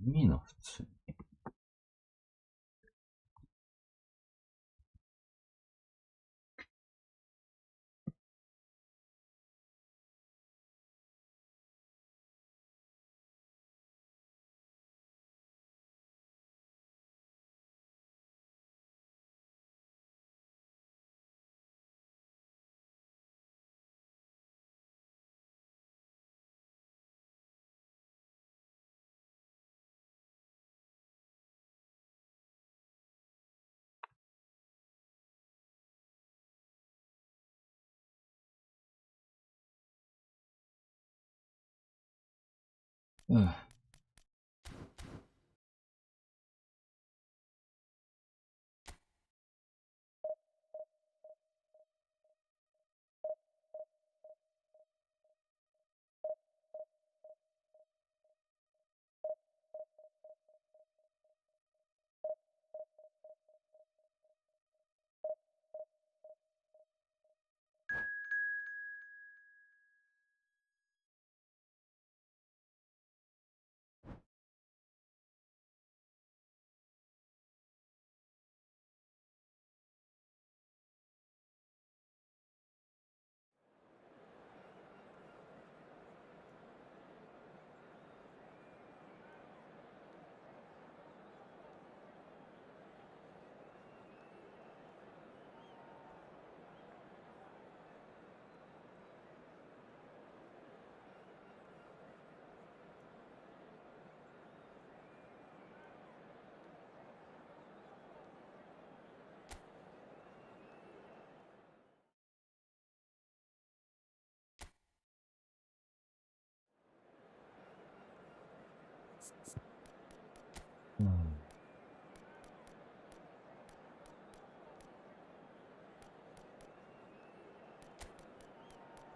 いいな、普通に。うん。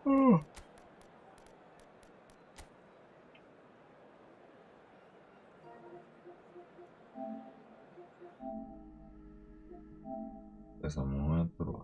うん。さ、もうやっとるわ。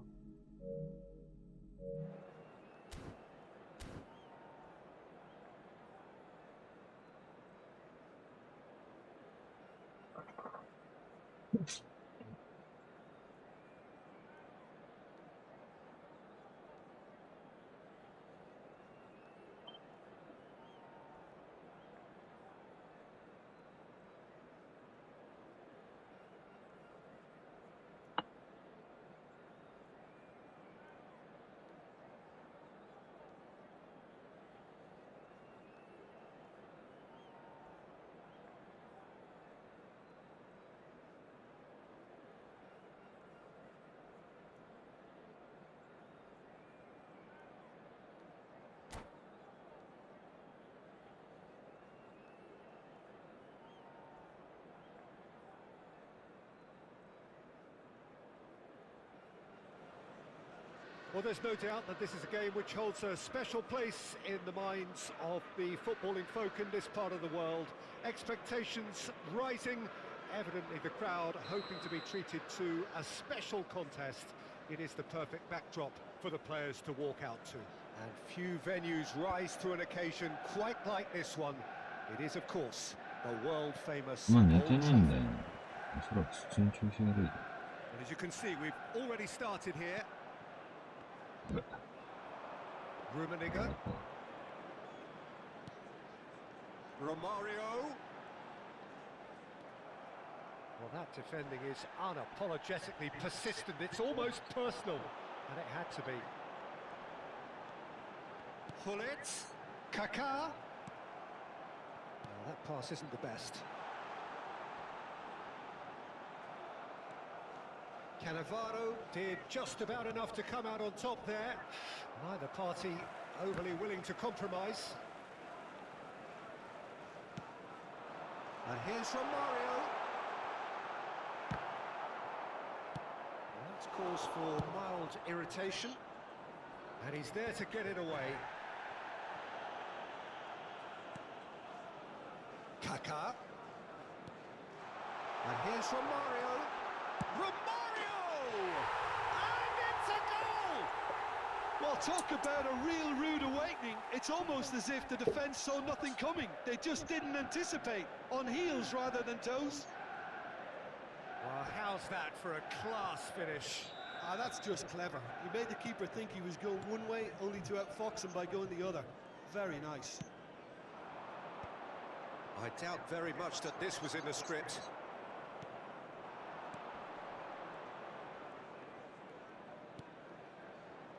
Well, there's no doubt that this is a game which holds a special place in the minds of the footballing folk in this part of the world. Expectations rising, evidently the crowd hoping to be treated to a special contest. It is the perfect backdrop for the players to walk out to. And few venues rise to an occasion quite like this one. It is, of course, the world-famous Old Trafford. And as you can see, we've already started here. Rummenigge. Romario. Well, that defending is unapologetically persistent. It's almost personal, and it had to be. Hullet. Kaká. Well, that pass isn't the best. Cannavaro did just about enough to come out on top there. Neither party overly willing to compromise. And here's Romario. Well, that's cause for mild irritation. And he's there to get it away. Kaká. And here's Romario. Romario! And it's a goal! Well, Well, talk about a real rude awakening. It's almost as if the defence saw nothing coming. They just didn't anticipate. On heels rather than toes. Well, how's that for a class finish? Ah, that's just clever. He made the keeper think he was going one way, only to outfox him by going the other. Very nice. I doubt very much that this was in the script.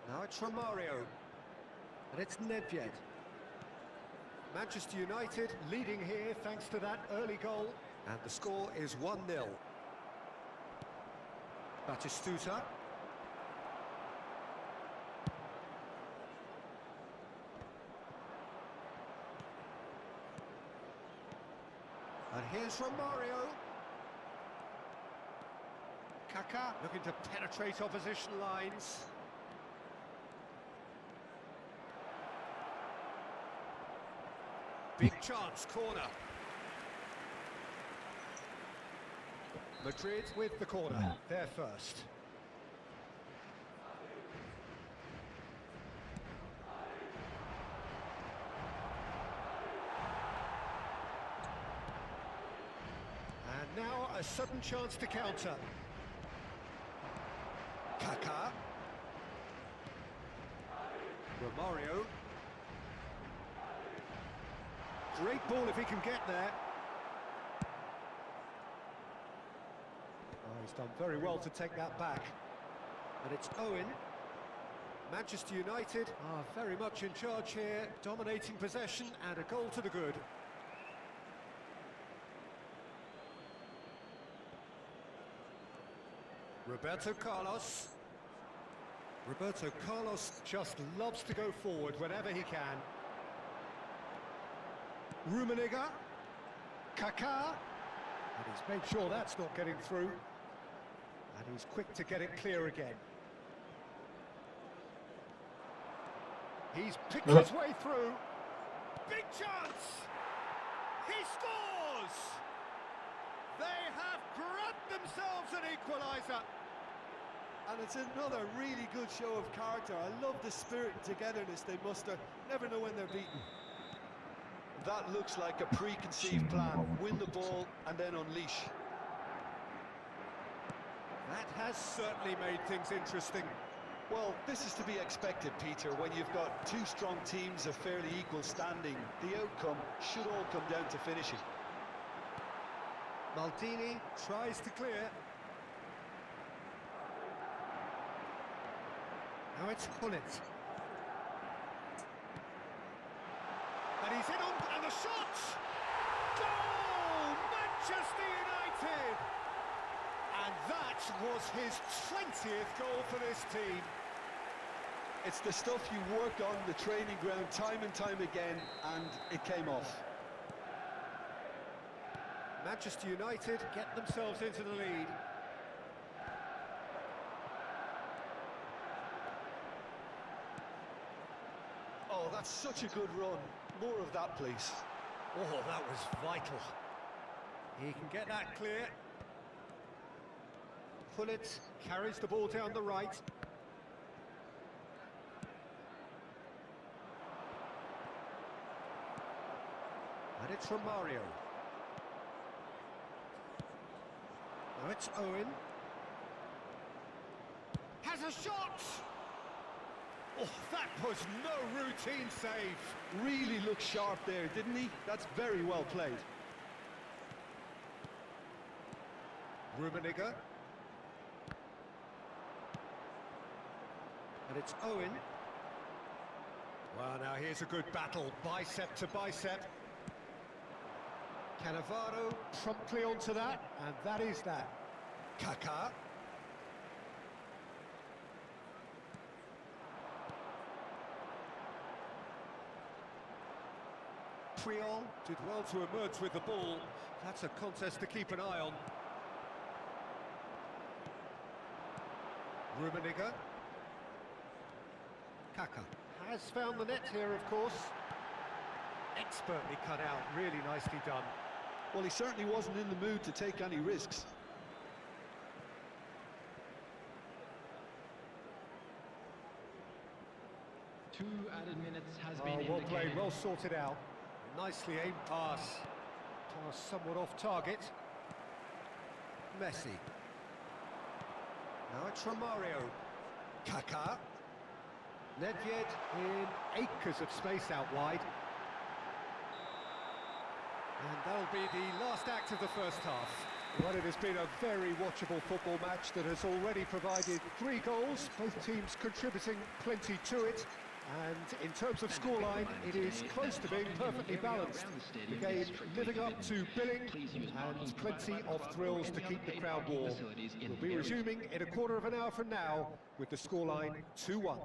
Now it's Romario. And it's Nedved. Manchester United leading here thanks to that early goal. And the score is 1-0. Batistuta. And here's Romario. Kaká looking to penetrate opposition lines. Big chance, corner. Madrid with the corner, they're first. And now a sudden chance to counter. Kaká. Romario. Great ball if he can get there. Oh, he's done very well to take that back. And it's Owen. Manchester United are very much in charge here, dominating possession and a goal to the good. Roberto Carlos. Roberto Carlos just loves to go forward whenever he can. Rummenigge, Kaká, and he's made sure that's not getting through, and he's quick to get it clear again. He's picked his way through. Big chance! He scores! They have grabbed themselves an equaliser. And it's another really good show of character. I love the spirit and togetherness they muster. Never know when they're beaten. That looks like a preconceived plan. Win the ball and then unleash. That has certainly made things interesting. Well, this is to be expected, Peter, when you've got two strong teams of fairly equal standing. The outcome should all come down to finishing. Maldini tries to clear. Now it's Hullet. And he's in on, and the shot! Goal! Manchester United! And that was his 20th goal for this team. It's the stuff you work on the training ground time and time again, and it came off. Manchester United get themselves into the lead. Oh, that's such a good run. More of that, please. Oh, that was vital. He can get that clear. Hullet carries the ball down the right. And it's Romario. Now it's Owen. Has a shot! Oh, that was no routine save. Really looked sharp there, didn't he? That's very well played. Rummenigge. And it's Owen. Well, now here's a good battle, bicep to bicep. Cannavaro promptly onto that, and that is that. Kaká. Puyol did well to emerge with the ball. That's a contest to keep an eye on. Rummenigge. Kaká has found the net here, of course. Expertly cut out, really nicely done. Well, he certainly wasn't in the mood to take any risks. 2 added minutes has Oh, been well indicated. played, well sorted out. Nicely aimed pass. Pass somewhat off target. Messi. Now it's Romario. Kaká. Nedved in acres of space out wide. And that'll be the last act of the first half. Well, it has been a very watchable football match that has already provided 3 goals, both teams contributing plenty to it. And in terms of scoreline, it is close to being perfectly balanced. The game living up to billing and plenty of thrills to keep the crowd warm. We'll be resuming in a quarter of an hour from now with the scoreline 2-1.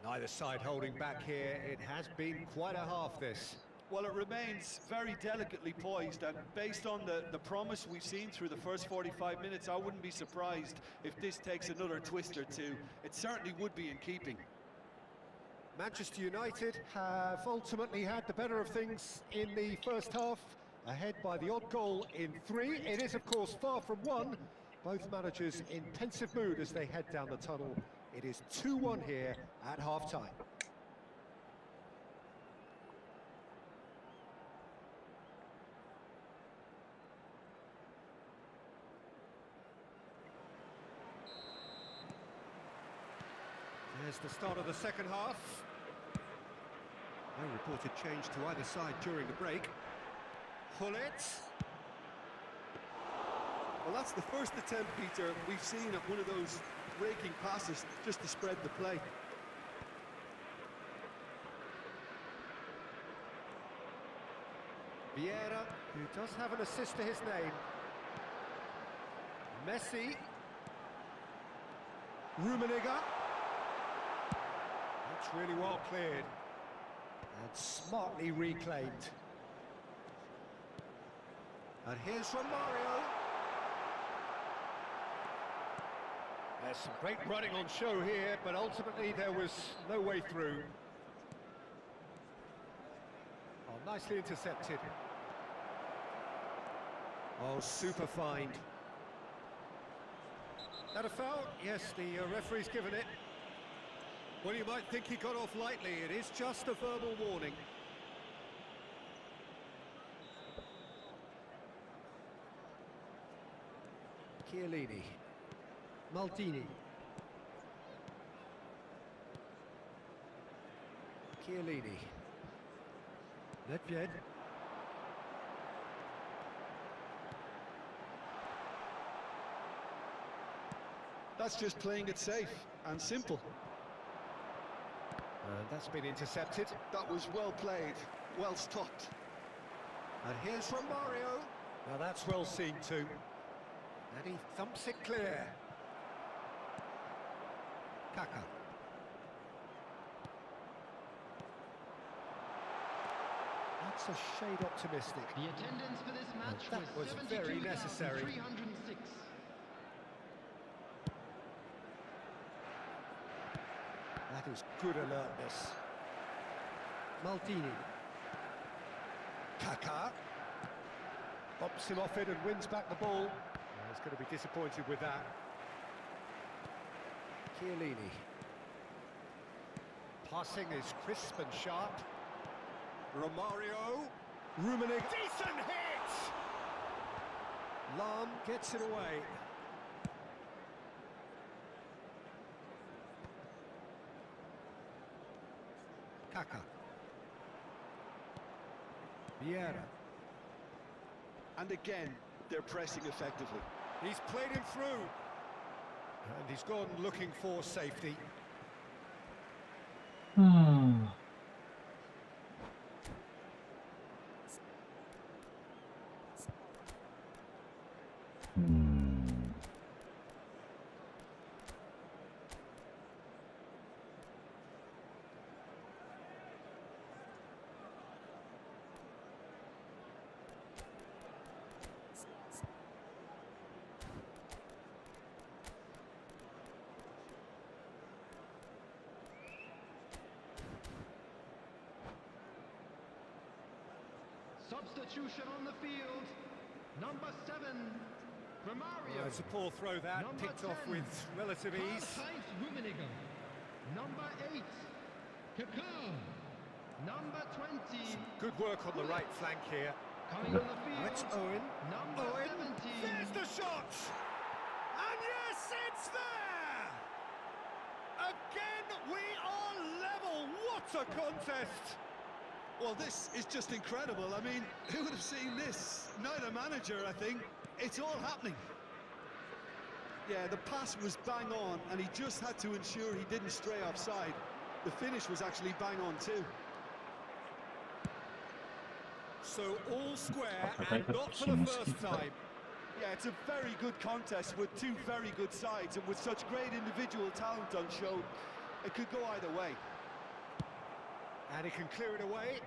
Neither side holding back here. It has been quite a half, this. Well, it remains very delicately poised, and based on the promise we've seen through the first 45 minutes, I wouldn't be surprised if this takes another twist or two. It certainly would be in keeping. Manchester United have ultimately had the better of things in the first half, ahead by the odd goal in 3. It is, of course, far from 1. Both managers in pensive mood as they head down the tunnel. It is 2-1 here at half-time. There's the start of the second half. No reported change to either side during the break. Hullet. Well, that's the first attempt, Peter, we've seen at one of those raking passes just to spread the play. Vieira, who does have an assist to his name. Messi. Rummenigge. That's really well cleared. And smartly reclaimed. And here's Romario. There's some great running on show here, but ultimately there was no way through. Oh, nicely intercepted. Oh, super find. That a foul? Yes, the referee's given it. Well, you might think he got off lightly. It is just a verbal warning. Chiellini. Maldini. Chiellini. Nedved. That's just playing it safe and simple. And that's been intercepted. That was well played, well stopped. And here's Romario. Now that's well seen too. And he thumps it clear. Kaká. That's a shade optimistic. The attendance for this match That was very necessary. 72,306. That is good alertness. Maldini. Kaká. Bops him off it and wins back the ball. He's going to be disappointed with that. Chiellini. Passing is crisp and sharp. Romario. Rummenigge. Decent hit! Lahm gets it away. Kaká. Vieira. And again, they're pressing effectively. He's played him through. And he's gone looking for safety. Substitution on the field. Number 7, Romario. It's a poor throw that, Number picked off 10, with relative ease. Karl-Heinz Rummenigge. Number 8, Kakao. Number 20, Good work on the right flank here. coming on the Now it's field. Owen. Number Owen. 17. There's the shot! And yes, it's there! Again, we are level. What a contest! Well, this is just incredible. I mean, who would have seen this? Neither manager, I think. It's all happening. Yeah, the pass was bang on, and he just had to ensure he didn't stray offside. The finish was actually bang on too. So all square and not for the first time. Yeah, it's a very good contest with two very good sides, and with such great individual talent on show, it could go either way. And he can clear it away.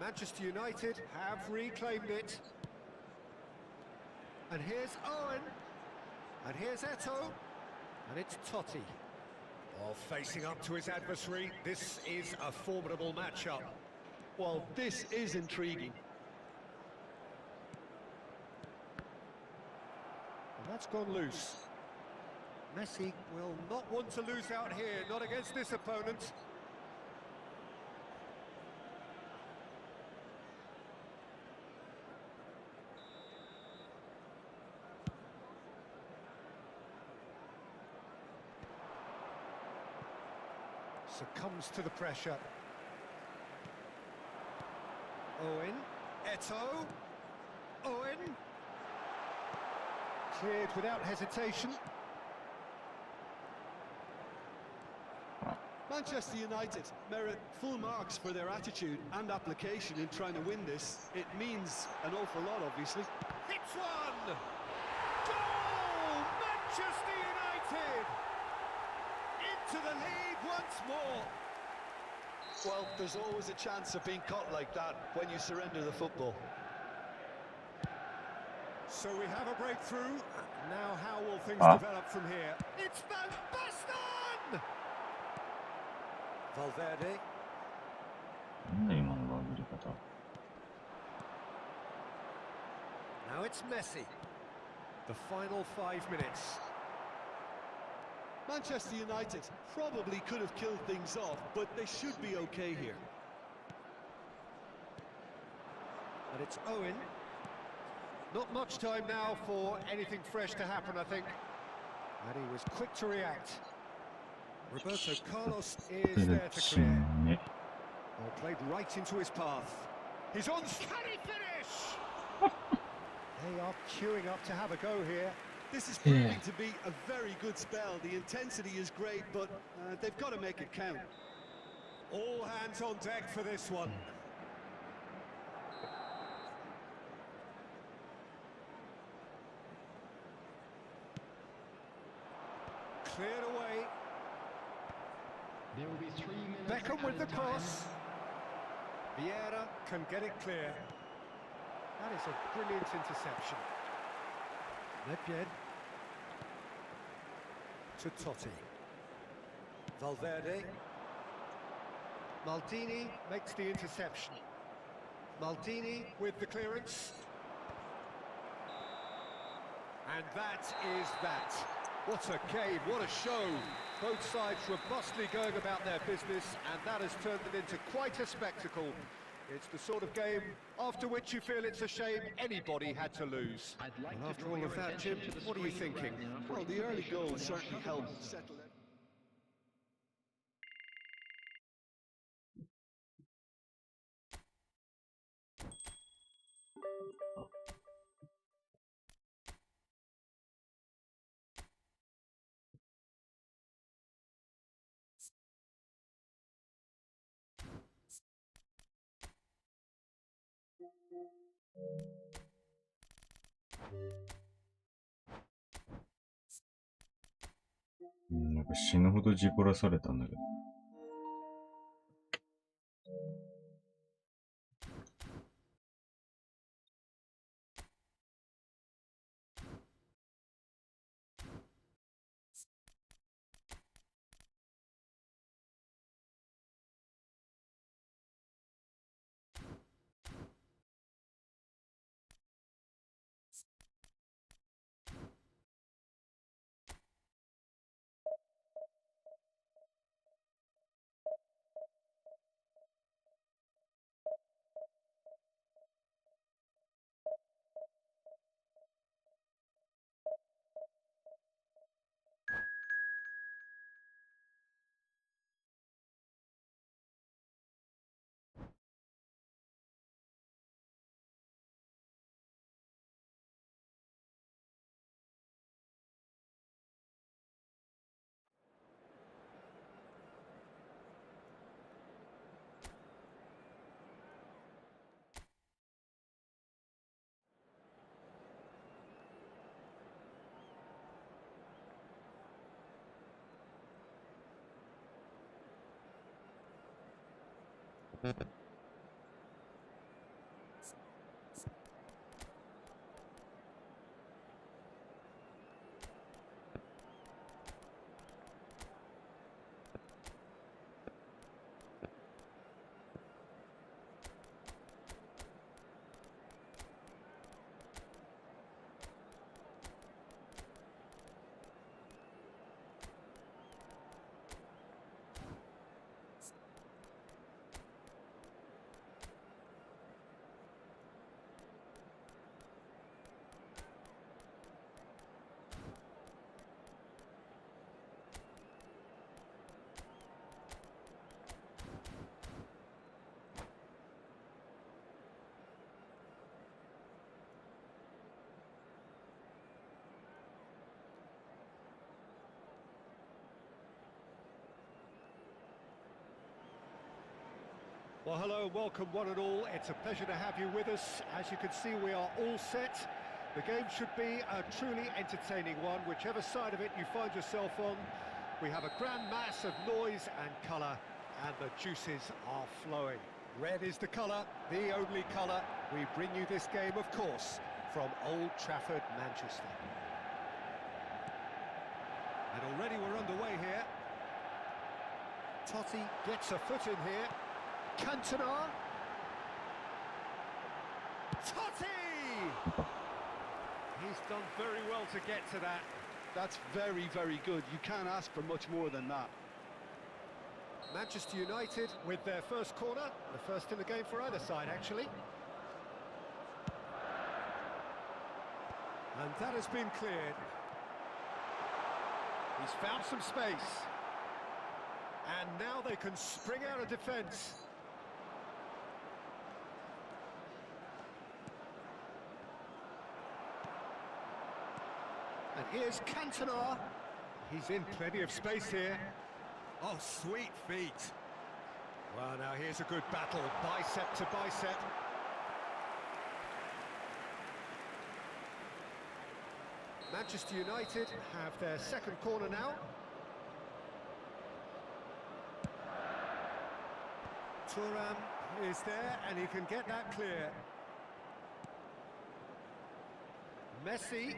Manchester United have reclaimed it. And here's Owen. And here's Eto. And it's Totti. While facing up to his adversary, this is a formidable matchup. Well, this is intriguing. And that's gone loose. Messi will not want to lose out here, not against this opponent. Succumbs to the pressure. Owen, Eto, Owen. Cleared without hesitation. Manchester United merit full marks for their attitude and application in trying to win this. It means an awful lot, obviously. Hits one! Goal! Manchester United! Into the lead once more. Well, there's always a chance of being caught like that when you surrender the football. So we have a breakthrough. Now how will things develop from here? It's Van Basten! Valverde. なんだ今のバグり方。 Now it's Messi. The final 5 minutes. Manchester United probably could have killed things off, but they should be okay here. And it's Owen. Not much time now for anything fresh to happen, I think. And he was quick to react. Roberto Carlos is there to clear. Well, played right into his path. He's on. Can he finish? They are queuing up to have a go here. This is proving to be a very good spell. The intensity is great, but they've got to make it count. All hands on deck for this one. Cleared away. There will be 3 minutes. Beckham with the added time. cross. Vieira can get it clear. That is a brilliant interception. Lepien to Totti. Valverde. Maldini makes the interception. Maldini with the clearance. And that is that. What a game, what a show. Both sides robustly going about their business, and that has turned it into quite a spectacle. It's the sort of game after which you feel it's a shame anybody had to lose. I'd like And to after draw all your of that, attention Jim, to the what are you screen thinking? right now for Well, a the early quick goal visual certainly on helped shots. settle it.なんか死ぬほど事故らされたんだけど。Well, hello, welcome one and all. It's a pleasure to have you with us. As you can see, we are all set. The game should be a truly entertaining one, whichever side of it you find yourself on. We have a grand mass of noise and colour, and the juices are flowing. Red is the colour, the only colour. We bring you this game, of course, from Old Trafford, Manchester. And already we're underway here. Totti gets a foot in here. Cantona. Totti! He's done very well to get to that. That's very, very good. You can't ask for much more than that. Manchester United with their first corner, the first in the game for either side, actually. And that has been cleared. He's found some space. And now they can spring out of defence. And here's Cantona. He's in plenty of space here. Oh, sweet feet. Well, now here's a good battle, bicep to bicep. Manchester United have their second corner now. Thuram is there, and he can get that clear. Messi.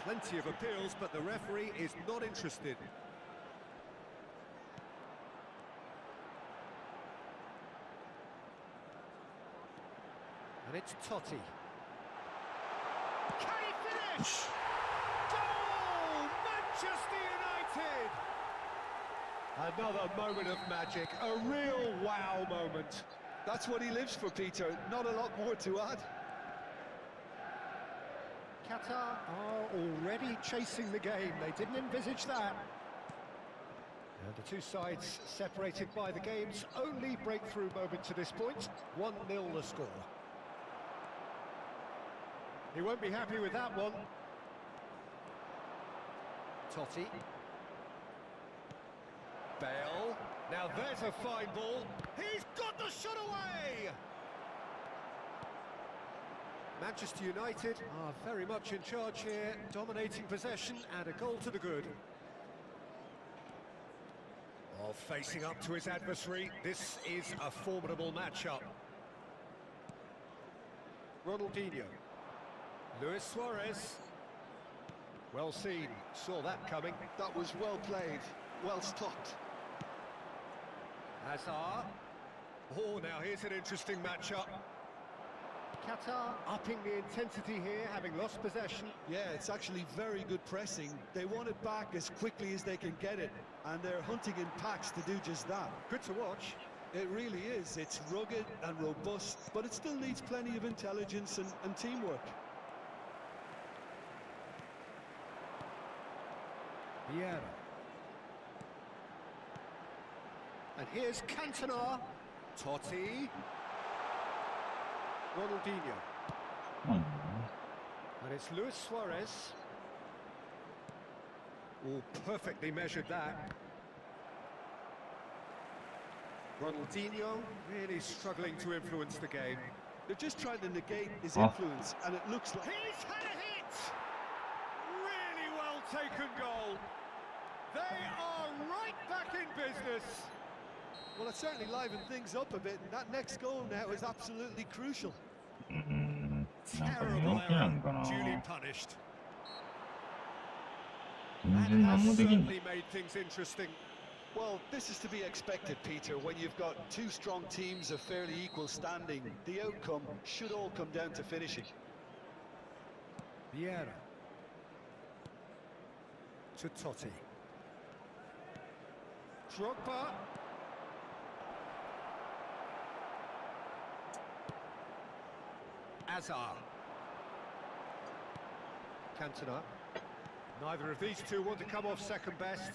Plenty of appeals, but the referee is not interested. And it's Totti. Can he finish? Goal! Manchester United! Another moment of magic, a real wow moment. That's what he lives for, Peter. Not a lot more to add. Qatar are already chasing the game. They didn't envisage that. And the two sides separated by the game's only breakthrough moment to this point. 1-0 the score. He won't be happy with that one. Totti. Bale. Now there's a fine ball. He's got the shot away! Manchester United are very much in charge here, dominating possession and a goal to the good. Oh, facing up to his adversary, this is a formidable matchup. Ronaldinho. Luis Suarez. Well seen, saw that coming. That was well played, well stopped. Hazard. Oh, now here's an interesting matchup. Qatar upping the intensity here, having lost possession. Yeah, it's actually very good pressing. They want it back as quickly as they can get it, and they're hunting in packs to do just that. Good to watch. It really is. It's rugged and robust, but it still needs plenty of intelligence and teamwork. Vieira. And here's Cantona. Totti. Ronaldinho. And it's Luis Suarez. Oh, perfectly measured that. Ronaldinho really struggling to influence the game. They're just trying to negate his influence, and it looks like... He's had a hit! Really well taken goal. They are right back in business. Well, it certainly livened things up a bit, and that next goal now is absolutely crucial. なんか寝 Terrible 起きな error, んかな。 duly punished. 全 That 然何 has もできんの。 certainly made things interesting. Well, this is to be expected, Peter. When you've got two strong teams of fairly equal standing, the outcome should all come down to finishing. Vieira. To Totti. Drogba. Azar. Cantona. Neither of these two want to come off second best.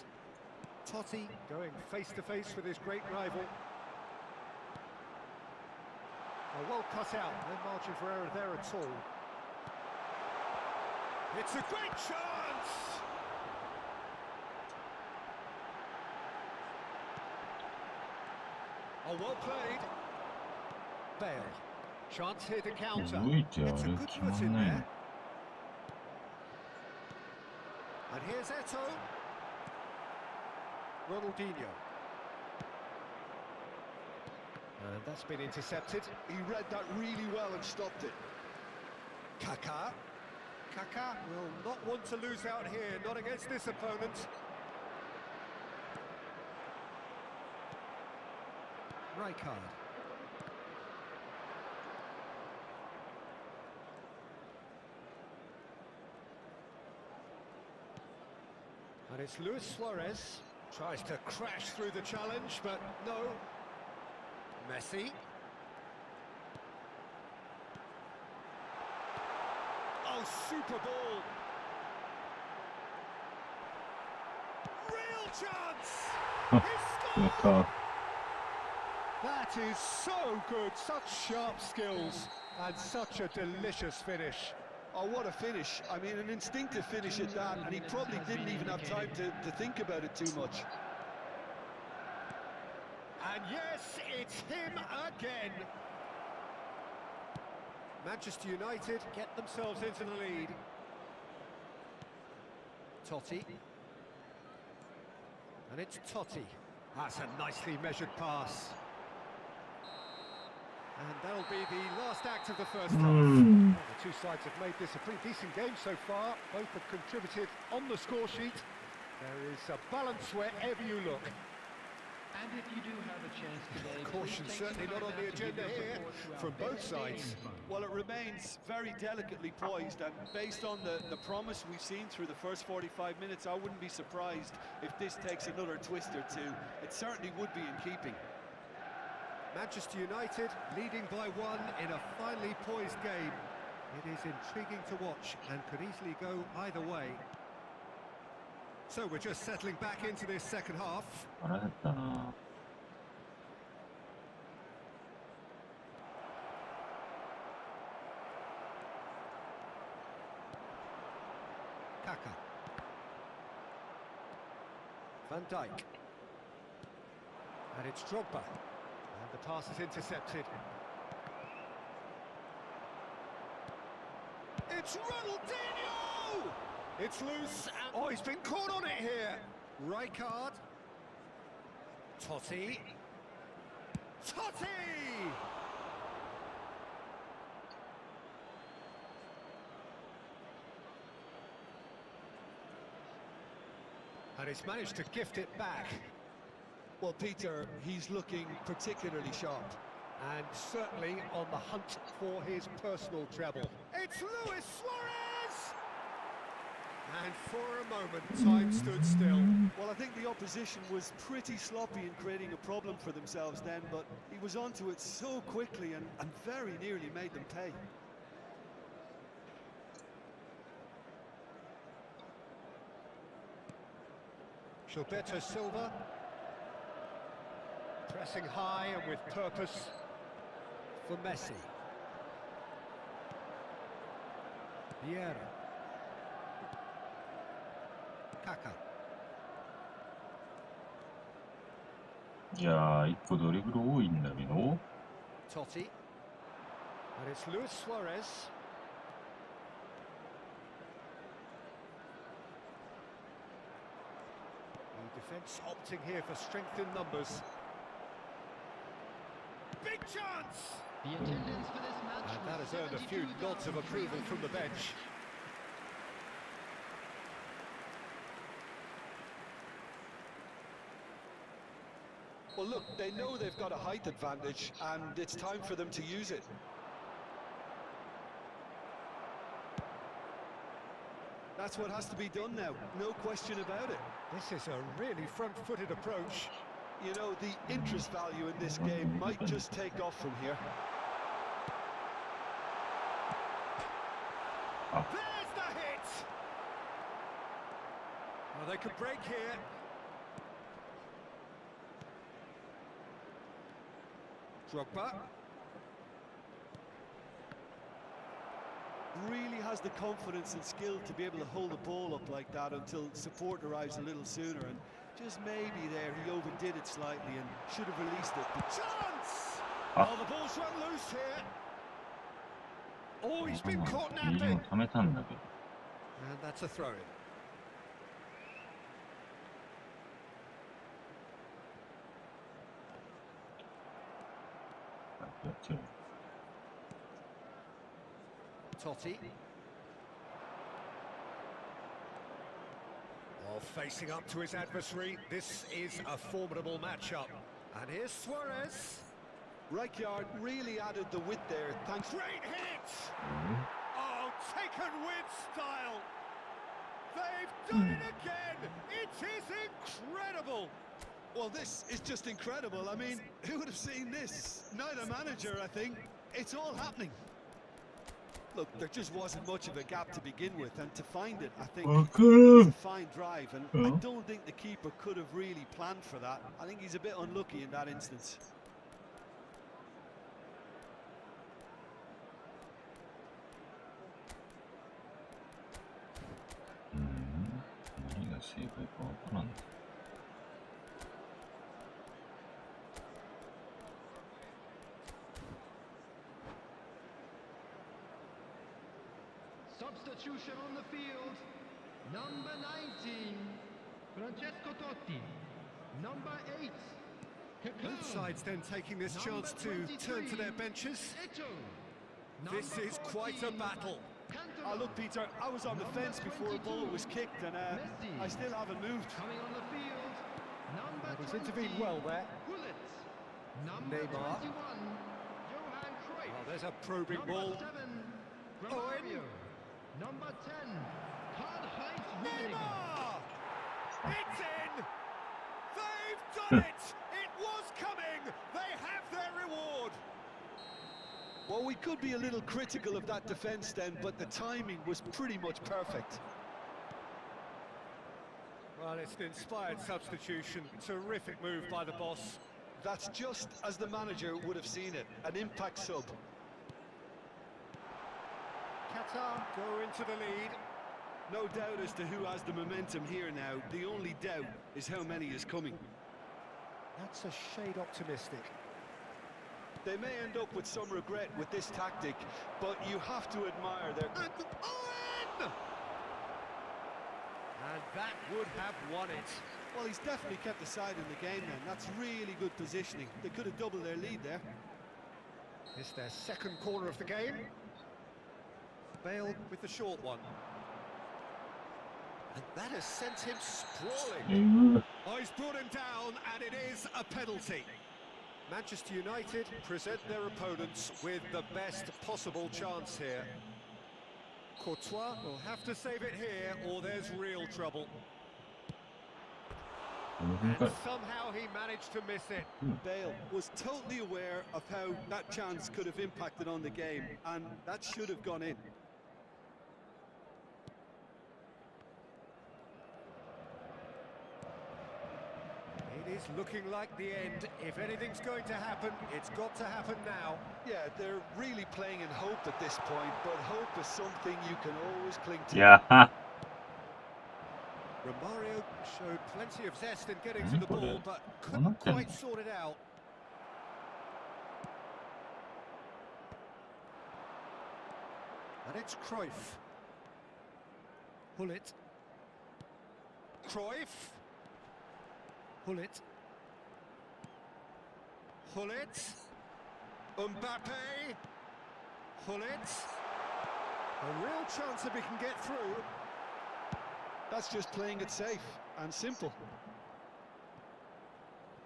Totti going face-to-face with his great rival. Oh, well cut out, no margin for error there at all. It's a great chance! Oh, well played. Bale. Chance here to counter. 動いてあれ It's a good 決ま put ん in ないの there. And here's Eto. Ronaldinho. And that's been intercepted. He read that really well and stopped it. Kaká. Kaká will not want to lose out here, not against this opponent. Rijkaard. And it's Luis Suarez. Tries to crash through the challenge, but no. Messi. Oh, super ball. Real chance! He やっ scored! た。 That is so good, such sharp skills, and such a delicious finish. Oh, what a finish. I mean, an instinctive finish at that, and he probably didn't even have time to think about it too much. And yes, it's him again. Manchester United get themselves into the lead. Totti. And it's Totti. That's a nicely measured pass. And that'll be the last act of the first half. Hmm. Well, the two sides have made this a pretty decent game so far. Both have contributed on the score sheet. There is a balance wherever you look. And if you do have a chance today, Caution please take certainly some not on time the out to give agenda your here support to our from both best sides. stadium fund. Well, it remains very delicately poised, and based on the promise we've seen through the first 45 minutes, I wouldn't be surprised if this takes another twist or two. It certainly would be in keeping. Manchester United leading by one in a finely poised game. It is intriguing to watch and could easily go either way. So we're just settling back into this second half. 腹減ったな。Kaká. Van Dijk. And it's Drogba. And the pass is intercepted. It's Ronaldinho! It's loose, and oh, he's been caught on it here. Rijkaard. Totti. Totti! And he's managed to gift it back. Well, Peter, he's looking particularly sharp. And certainly on the hunt for his personal treble. It's Luis Suarez! And for a moment, time stood still. Well, I think the opposition was pretty sloppy in creating a problem for themselves then, but he was onto it so quickly and very nearly made them pay. Gilberto Silva. Pressing high and with purpose for Messi. Vieira. Kaká. いやー、一個ドリブル多いんだけど。 Totti. And it's Luis Suarez. Defence opting here for strength in numbers. Big chance! The attendance for this match And that was has earned a few nods of approval from the bench. Well, look, they know they've got a height advantage, and it's time for them to use it. That's what has to be done now, no question about it. This is a really front-footed approach. You know, the interest value in this game might just take off from here. There's the hit! Well, they could break here. Drogba. Really has the confidence and skill to be able to hold the ball up like that until support arrives a little sooner, and just maybe there he overdid it slightly and should have released it. But Chance! Oh, the ball's run loose here. Oh, he's been caught napping. 溜めたんだけど。 And that's a throw-in. Totti. Well, facing up to his adversary, this is a formidable matchup. And here's Suarez. Rijkaard really added the width there, thanks. Great hit! Oh, taken with style. They've done it again. It is incredible. Well, this is just incredible. I mean, who would have seen this? Neither manager, I think. It's all happening. Look, there just wasn't much of a gap to begin with, and to find it, I think, it's a fine drive, and I don't think the keeper could have really planned for that. I think he's a bit unlucky in that instance. Substitution on the field. Number 19, Francesco Totti. Number 8, Both sides then taking this chance to turn to their benches. This is quite a battle. Look, Peter, I was on the fence before the ball was kicked, and I still haven't moved. Coming on the field. Number He's 20, intervened well there. Gullit. Number Neymar. 21, Johan Cruyff. Oh, there's a probing Number ball. 7, Owen. Romario. Number 10, Karl-Heinz Rummenigge. Neymar! It's in! They've done it! It was coming! They have their reward! Well, we could be a little critical of that defence then, but the timing was pretty much perfect. Well, it's an inspired substitution. Terrific move by the boss. That's just as the manager would have seen it, an impact sub. Qatar go into the lead. No doubt as to who has the momentum here now. The only doubt is how many is coming. That's a shade optimistic. They may end up with some regret with this tactic, but you have to admire their... And Owen! And that would have won it. Well, he's definitely kept the side in the game then. That's really good positioning. They could have doubled their lead there. It's their second corner of the game. Bale with the short one. And that has sent him sprawling. Oh, he's brought him down, and it is a penalty. Manchester United present their opponents with the best possible chance here. Courtois will have to save it here, or there's real trouble. And somehow he managed to miss it. Bale was totally aware of how that chance could have impacted on the game, and that should have gone in. It is looking like the end. If anything's going to happen, it's got to happen now. Yeah, they're really playing in hope at this point, but hope is something you can always cling to. Yeah. Romario showed plenty of zest in getting to the ball, but couldn't quite sort it out. And it's Cruyff. Pull it. Cruyff. Hullet. Hullet. Mbappe. Hullet. A real chance if he can get through. That's just playing it safe and simple.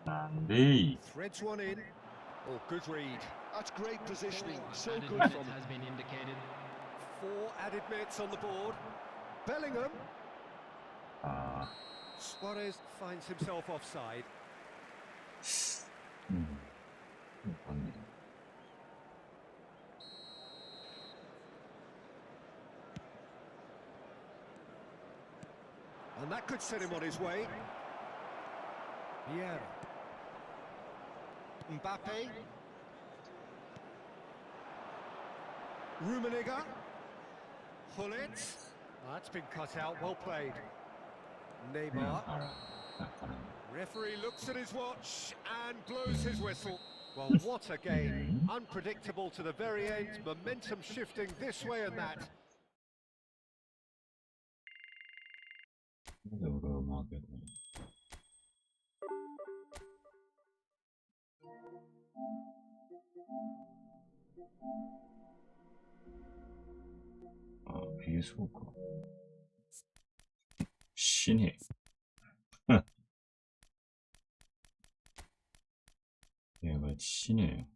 なんでい Threads one in. Oh, good read. That's great positioning. So Added good minutes from him. has been indicated. 4 added minutes on the board. Bellingham. あ Suarez finds himself offside. ーうん。わかんない。 And that could set him on his way. Vieira. Mbappe. Rummenigge. Hullet. That's been cut out, well played. だ Neymar. から、だから。 Referee looks at his watch and blows his whistle. Well, what a game. Unpredictable to the very end. Momentum shifting this way and that. なんで俺は負けるの？あ、PSO か。死ねえ。やばい、死ねえよ。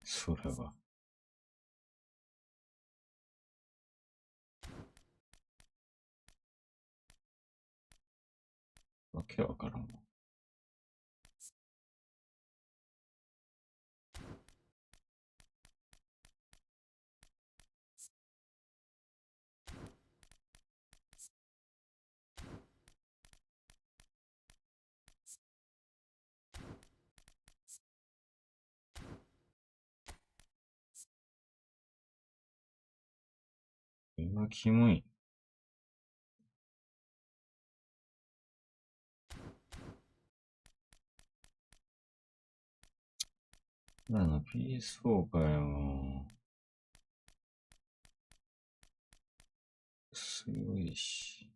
それは。わけわからんわ。これはキモい。PSO かよ。強いし。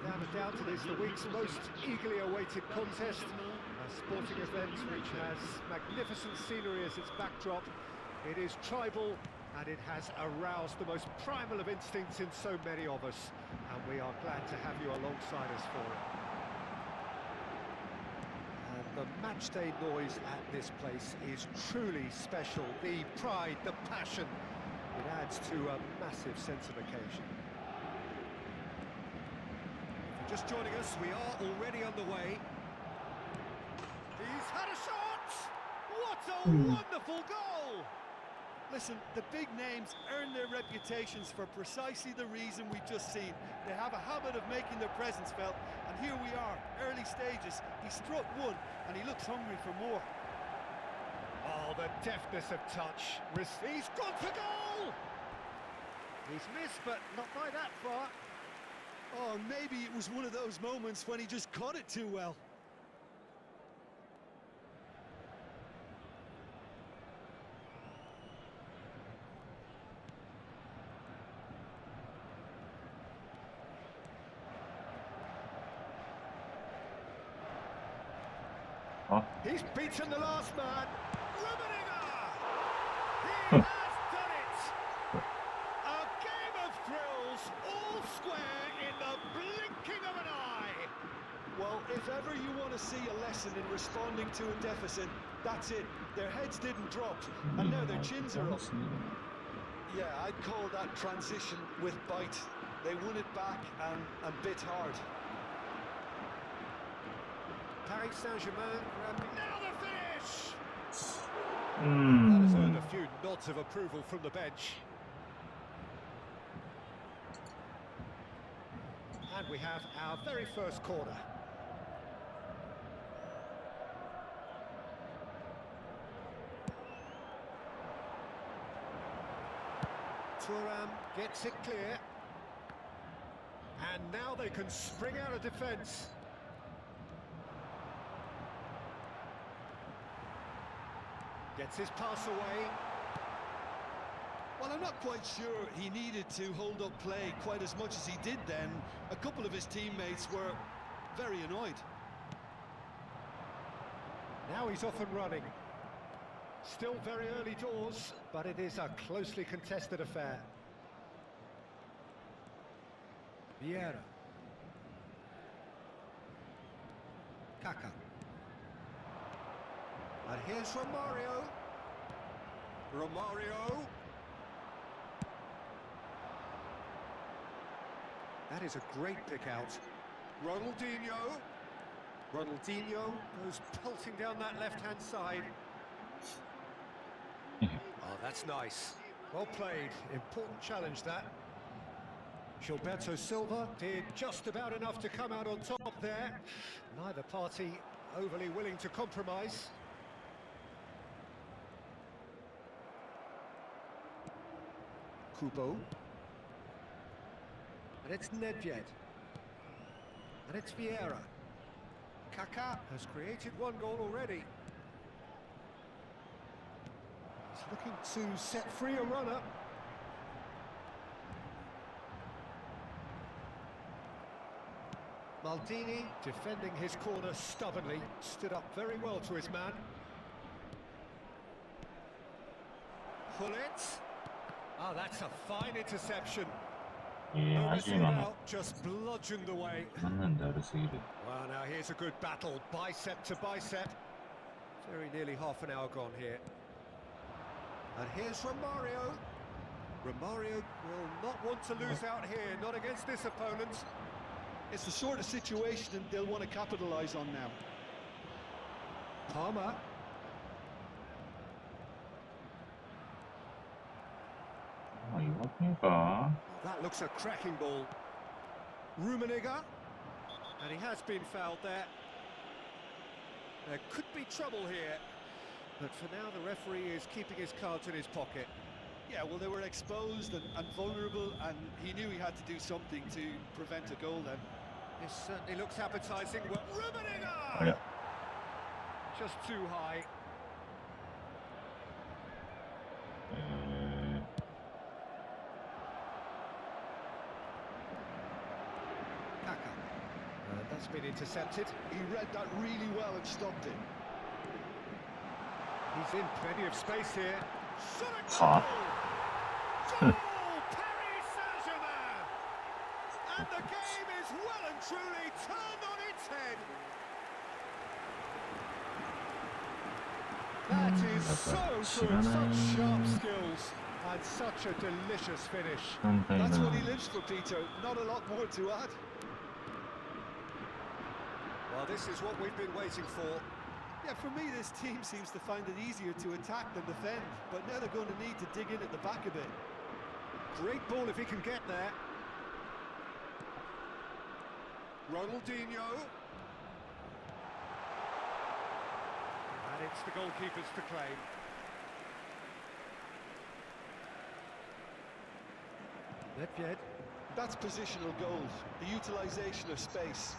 Without a doubt, it is the week's most eagerly awaited contest. A sporting event which has magnificent scenery as its backdrop. It is tribal and it has aroused the most primal of instincts in so many of us. And we are glad to have you alongside us for it. And the matchday noise at this place is truly special. The pride, the passion, it adds to a massive sense of occasion. Just joining us, we are already underway. He's had a shot! What a wonderful goal! Listen, the big names earn their reputations for precisely the reason we've just seen. They have a habit of making their presence felt, and here we are, early stages. He struck one, and he looks hungry for more. Oh, the deftness of touch. He's gone for goal! He's missed, but not by that far. Oh, maybe it was one of those moments when he just caught it too well. He's beaten the last man. He has done it! A game of thrills, all square in the blinking of an eye. Well, if ever you want to see a lesson in responding to a deficit, that's it. Their heads didn't drop, and now their chins are up. Yeah, I'd call that transition with bite. They won it back and bit hard. Paris Saint-Germain grabbing... Now the finish! That Hmm. has earned a few nods of approval from the bench. And we have our very first corner. Thuram gets it clear. And now they can spring out of defence. Gets his pass away. Well, I'm not quite sure he needed to hold up play quite as much as he did then. A couple of his teammates were very annoyed. Now he's off and running. Still very early doors, but it is a closely contested affair. Vieira. Kaká. And here's Romario. Romario. That is a great pick out. Ronaldinho. Ronaldinho goes pelting down that left-hand side. Oh, that's nice. Well played. Important challenge, that. Gilberto Silva did just about enough to come out on top there. Neither party overly willing to compromise. Kubo. And it's Nedved. And it's Vieira. Kaká has created one goal already. He's looking to set free a runner. Maldini defending his corner stubbornly, stood up very well to his man. Hullet. Oh, that's a fine interception. 예, 하지만 Out, just bludgeoned away. 맞는다 그래서 Well, now here's a good battle, bicep to bicep. Very nearly half an hour gone here. And here's Romario. Romario will not want to lose out here, not against this opponent. It's the sort of situation they'll want to capitalise on now. Palmer. 아, 이거 그러니까 That looks a cracking ball. Rummenigge. And he has been fouled there. There could be trouble here. But for now, the referee is keeping his cards in his pocket. Yeah, well, they were exposed and vulnerable, and he knew he had to do something to prevent a goal then. This certainly looks appetising. Rummenigge! 어려. Just too high. That's been intercepted. He read that really well and stopped it. He's in plenty of space here. Shot a Huh? goal! Goal! Paris Saint-Germain! And the game is well and truly turned on its head. That is so good, such sharp skills and such a delicious finish. That's what he lives for, Peter. Not a lot more to add. Well, this is what we've been waiting for. Yeah, for me, this team seems to find it easier to attack than defend, but now they're going to need to dig in at the back a bit. Great ball if he can get there. Ronaldinho. And it's the goalkeepers to claim. Nedved. That's positional goals, the utilisation of space.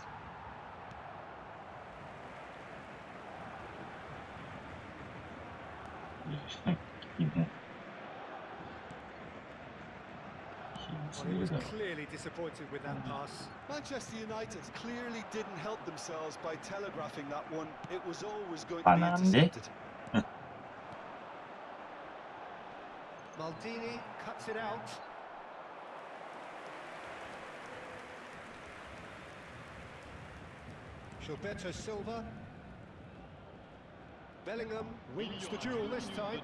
Well, he was clearly disappointed with that pass. Manchester United clearly didn't help themselves by telegraphing that one. It was always going to be intercepted. Maldini cuts it out. Gilberto Silva. Bellingham wins the duel this time.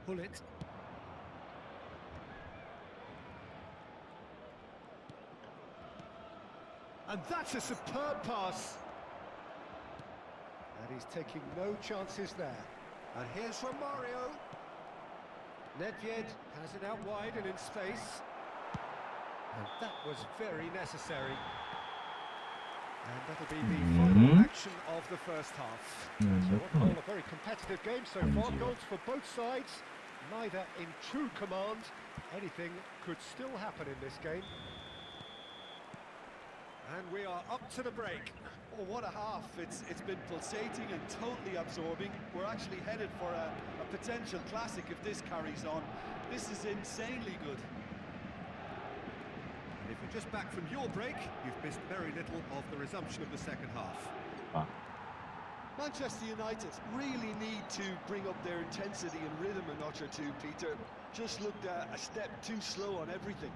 Bullet. And that's a superb pass. And he's taking no chances there. And here's Romario. Nedved has it out wide and in space. And that was very necessary. And that'll be the final action of the first half. So what I call a very competitive game so far. Goals for both sides, neither in true command. Anything could still happen in this game. And we are up to the break. Oh, what a half. It's been pulsating and totally absorbing. We're actually headed for a potential classic if this carries on. This is insanely good. And if you're just back from your break, you've missed very little of the resumption of the second half. Manchester United really need to bring up their intensity and rhythm a notch or two, Peter. Just looked a step too slow on everything.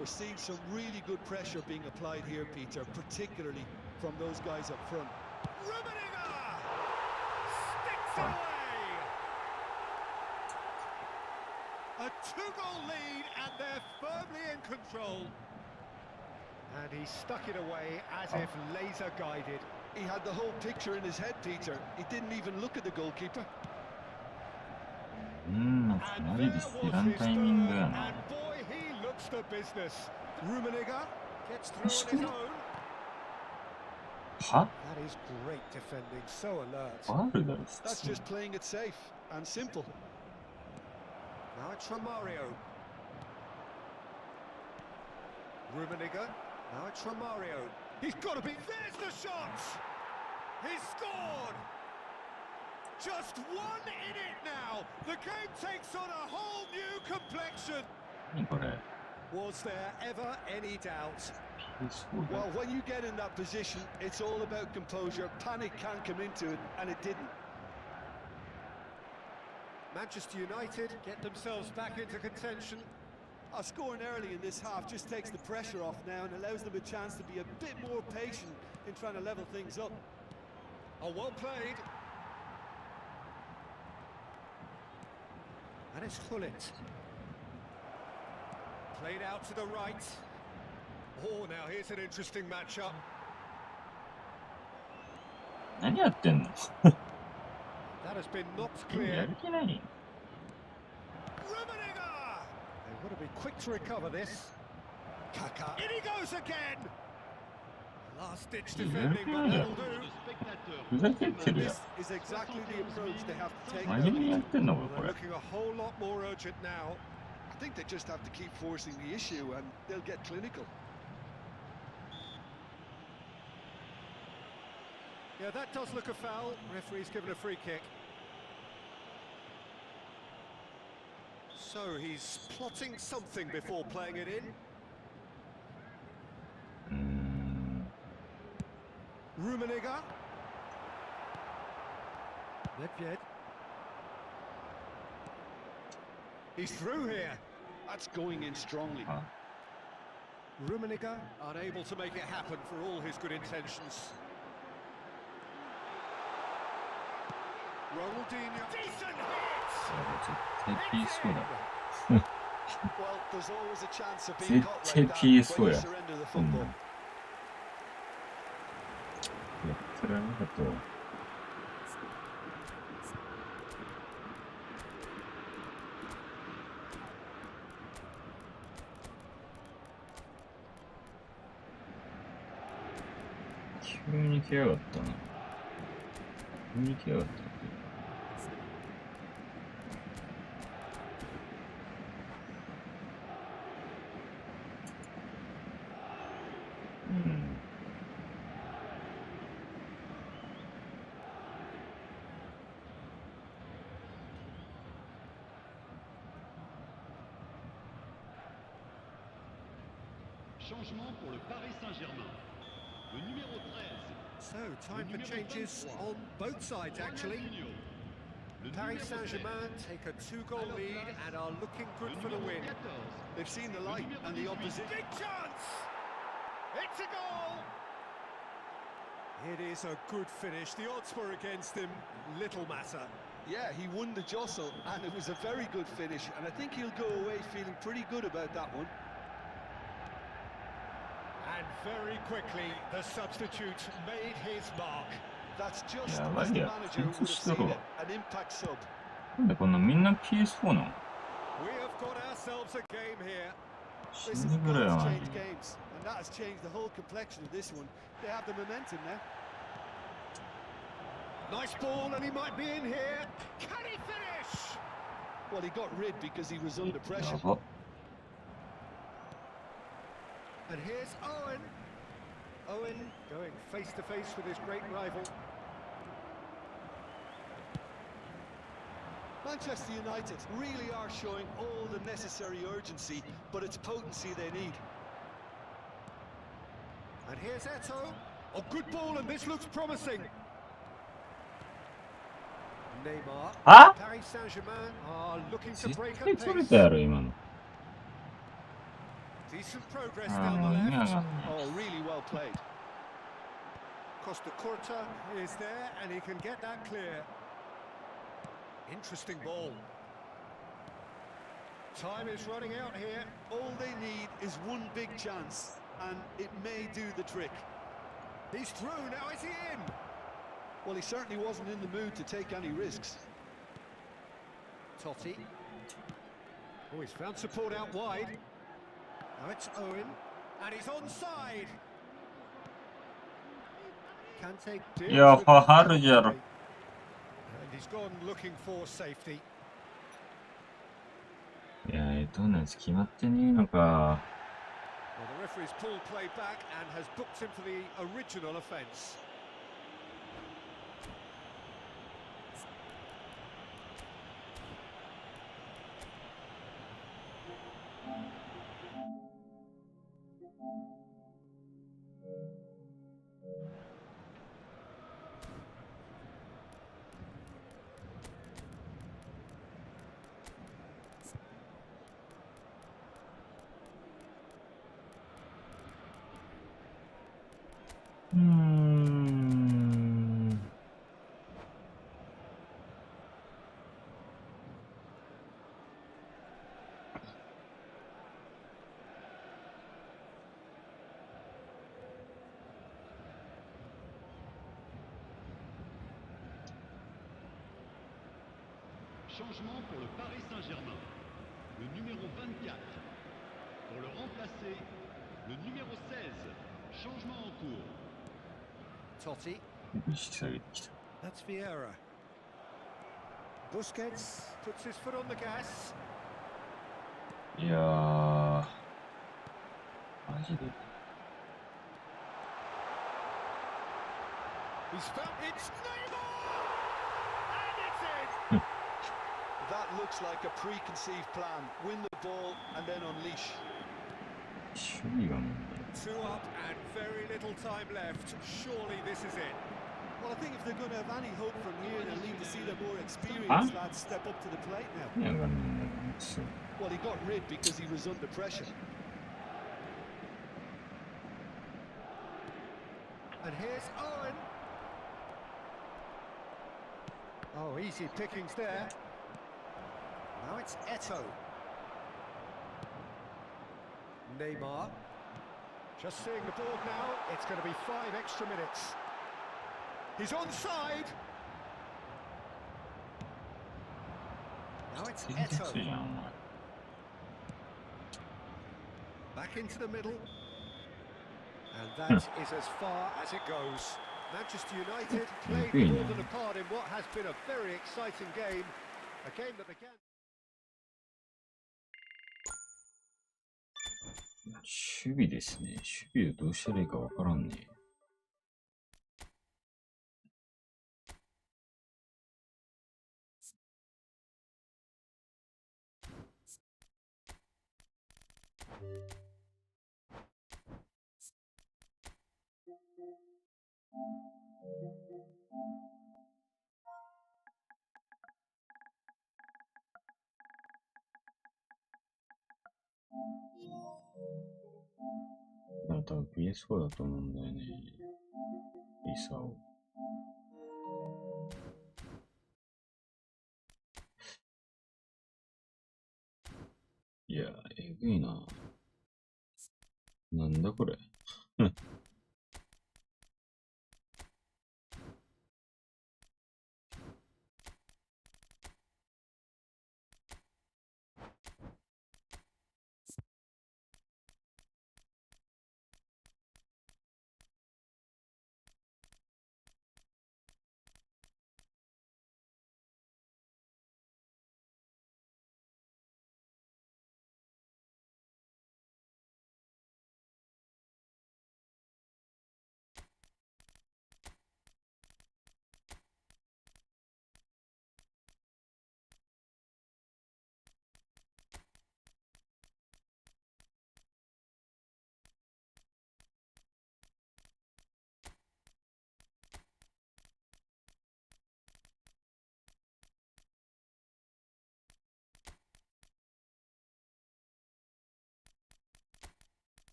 We're seeing some really good pressure being applied here, Peter, particularly from those guys up front. Rummenigge sticks it away. A two-goal lead, and they're firmly in control. And he stuck it away as if laser-guided. He had the whole picture in his head, Peter. He didn't even look at the goalkeeper. And there was his third, and boy, he looks the business. Rummenigge gets through on his own. That is great defending, so alert. That's just playing it safe and simple. Now it's Romario. Rummenigge. Now it's Romario. He's got to be. There's the shot! He's scored! Just one in it now. The game takes on a whole new complexion. Was there ever any doubt? Well, when you get in that position, it's all about composure. Panic can come into it, and it didn't. Manchester United get themselves back into contention. Scoring early in this half just takes the pressure off now and allows them a chance to be a bit more patient in trying to level things up. Oh, well played. And it's Hullet. Played out to the right. Oh, now here's an interesting matchup. That has been knocked clear. Rummenigge! They want to be quick to recover this. Kaka. In he goes again! Last-ditch defending, but that'll do. This is exactly the approach they have to take. They're looking a whole lot more urgent now. I think they just have to keep forcing the issue and they'll get clinical. Yeah, that does look a foul. Referee's given a free kick. So he's plotting something before playing it in. Rummenigge. Nedved. He's through here. That's going in strongly. Rummenigge unable to make it happen for all his good intentions. Ronaldinho. Decent hit. Well, there's always a chance of being caught like that 絶対 PSO when you や。 surrender the football. やってられなかったわ。急に来やがったな。急に来やがった。Changement pour le Paris Saint-Germain. Le numéro 13. So, time for changes on both sides, actually. Paris Saint-Germain take a 2-goal lead and are looking good for the win. They've seen the light and the opposition. Big chance! It's a goal! It is a good finish. The odds were against him. Little matter. Yeah, he won the jostle, and it was a very good finish, and I think he'll go away feeling pretty good about that one. And very quickly, the substitute made his mark. That's just Yeah, as the yeah. manager would have seen it, an impact sub. なんでこんなみんな PS4 なの We have got ourselves a game here. 死 This ぬ is ぐらい goals は change games, and that has changed the whole complexion of this one. They have the momentum now. Nice ball, and he might be in here. Can he finish? Well, he got rid because he was under や pressure. ば。 And here's Owen. Owen going face to face with his great rival. Manchester United really are showing all the necessary urgency, but it's potency they need. And here's Eto'o. Oh, good ball, and this looks promising. Neymar. あ Paris Saint-Germain are looking to 絶 break 対 at 取れ pace. たやろ、今の。 Decent progress あ down もう the 意味わ left. かんない。 Oh, really well played. Costa Curta is there, and he can get that clear. Interesting ball. Time is running out here. All they need is one big chance, and it may do the trick. He's through, now is he in? Well, he certainly wasn't in the mood to take any risks. Totti. Oh, he's found support out wide. Now it's Owen, and he's onside. Kante deals いや、 with ファルじゃろ。 and he's gone looking for safety. いや、どんなやつ決まってねえのか。 Well, the referee's pulled play back and has booked him for the original offence. Changement pour le Paris Saint-Germain. Le numéro 24. Pour le remplacer, le numéro 16. Changement en cours. Totti. 意識下げてきた。 That's Vieira. Busquets puts his foot on the gas. いやー、マジで。 He's found it's Neymar! And it's in! That looks like a preconceived plan. Win the ball and then unleash. 守備が問題。Two up and very little time left. Surely this is it. Well, I think if they're going to have any hope from here, they'll need to see the more Huh? experienced lads step up to the plate now. 意味わかんないんだけど、そう。Well, he got rid because he was under pressure. And here's Owen. Oh, easy pickings there. Now it's Eto. Neymar. Just seeing the board now, it's going to be 5 extra minutes. He's onside. Now it's 全然強 Eto. いじゃん、お前。Back into the middle. And that is as far as it goes. Manchester United played more than a part in what has been a very exciting game. A game that began... 守備ですね。守備をどうしたらいいかわからんね。多分 PS4 だと思うんだよね。リサを。いや、えぐいな。なんだこれ。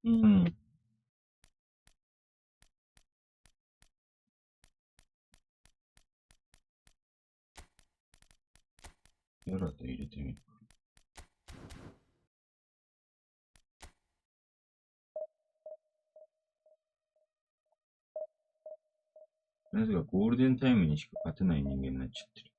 うん。やらと入れてみる。なぜかゴールデンタイムにしか勝てない人間になっちゃってる。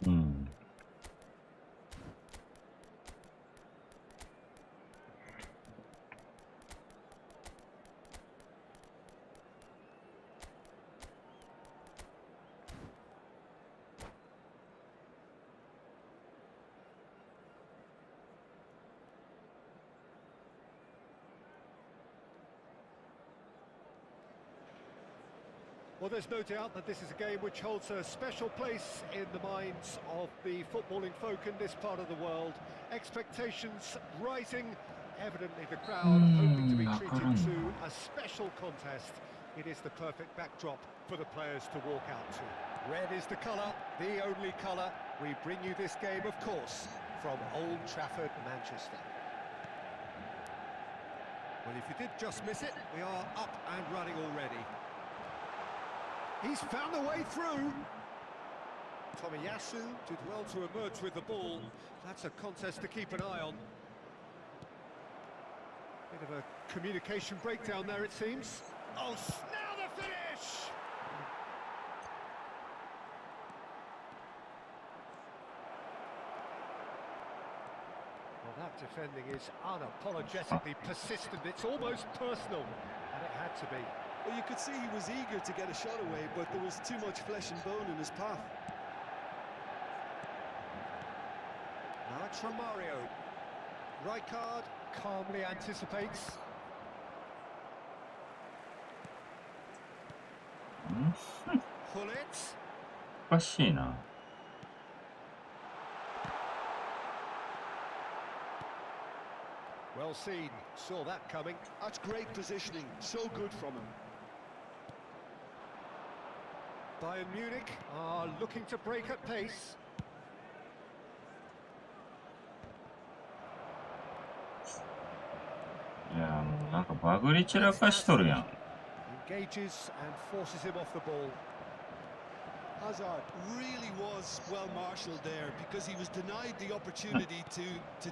うん。Well, there's no doubt that this is a game which holds a special place in the minds of the footballing folk in this part of the world. Expectations rising, evidently the crowd hoping to be わからん treated な。 to a special contest. It is the perfect backdrop for the players to walk out to. Red is the colour, the only colour. We bring you this game, of course, from Old Trafford, Manchester. Well, if you did just miss it, we are up and running already. He's found a way through. Tomiyasu did well to emerge with the ball. That's a contest to keep an eye on. Bit of a communication breakdown there, it seems. Oh, now the finish! Well, that defending is unapologetically persistent. It's almost personal, and it had to be. Well, you could see he was eager to get a shot away, but there was too much flesh and bone in his path. Now it's Romario. Rijkaard calmly anticipates. Pullet. おかしいな。 Well seen, saw that coming. That's great positioning, so good from him. Bayern Munich are looking to break at pace. いや、もうなんかバグり散らかしとるやん。 Engages and forces him off the ball. Hazard really was well marshalled there because he was denied the opportunity to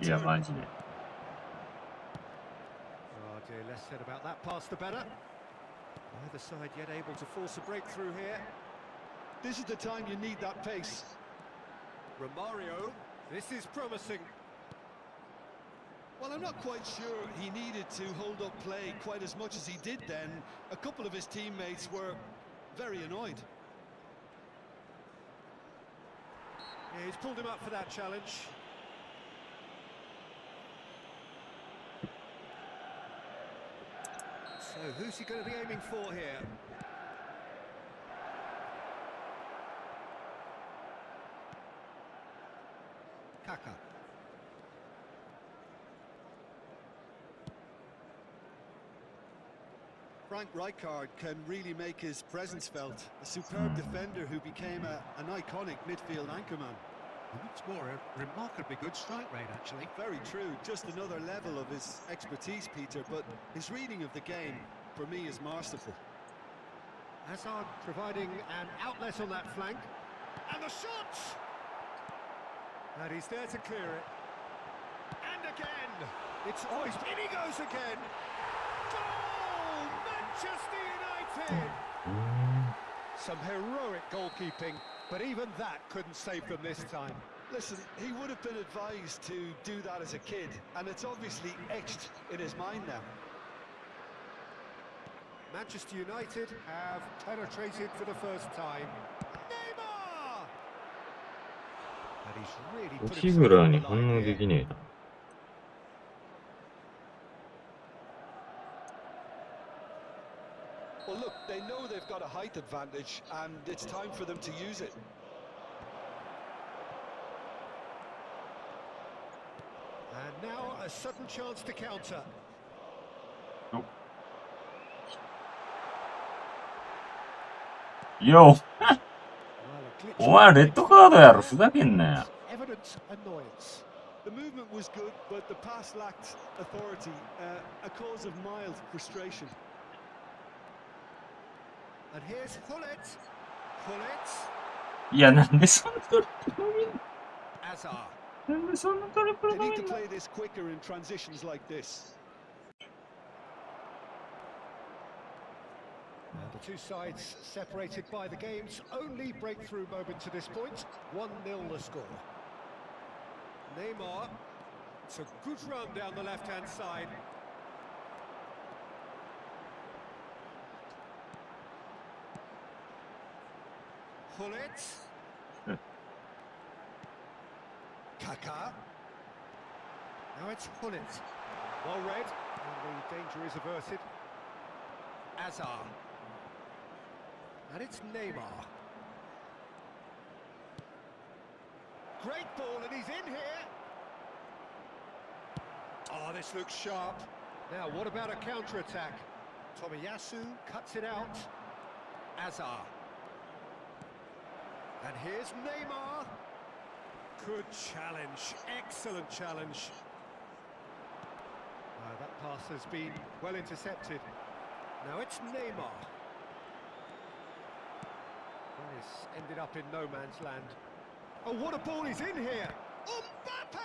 いや、 turn. マジで。 Oh dear, less said about that pass the better. Neither side yet able to force a breakthrough here. This is the time you need that pace. Romario, this is promising. Well, I'm not quite sure he needed to hold up play quite as much as he did then. A couple of his teammates were very annoyed. Yeah, he's pulled him up for that challenge. So who's he going to be aiming for here? Kaka. Frank Rijkaard can really make his presence felt. A superb defender who became an iconic midfield anchorman. It's more a remarkably good strike rate, actually. Very true, just another level of his expertise, Peter, but his reading of the game, for me, is masterful. Hazard providing an outlet on that flank. And the shot! And he's there to clear it. And again! It's always... In he goes again! Goal! Manchester United! Some heroic goalkeeping, but even that couldn't save them this time. Listen, he would have been advised to do that as a kid, and it's obviously etched in his mind now. Manchester United have penetrated for the first time. Neymar! And he's really put 内 himself 村 on に the 反 line 応で here. きねえな。 Well, look, they know they've got a height advantage, and it's time for them to use it. And now a sudden chance to counter. よ Well, a glitch お前レッドカードやろ、ふざけんなよ。 evident annoyance. The movement was good, but the pass lacked authority, a cause of mild frustration. And here's Pullet. Pullet. いや、なんでそんなトリプル飲みんの Hazard. なんでそんなトリプル They 飲 need み to んの play this quicker in transitions like this. And the two sides separated by the game's only breakthrough moment to this point. 1-0 the score. Neymar. It's a good run down the left-hand side. Pullet. Kaka. Now it's Pullet. Well read, and the danger is averted. Hazard. And it's Neymar. Great ball, and he's in here. Oh, this looks sharp. Now, what about a counter-attack? Tomiyasu cuts it out. Azar. And here's Neymar. Good challenge, excellent challenge. That pass has been well intercepted. Now it's Neymar. Well, it's ended up in no man's land. Oh, what a ball is in here! Mbappe!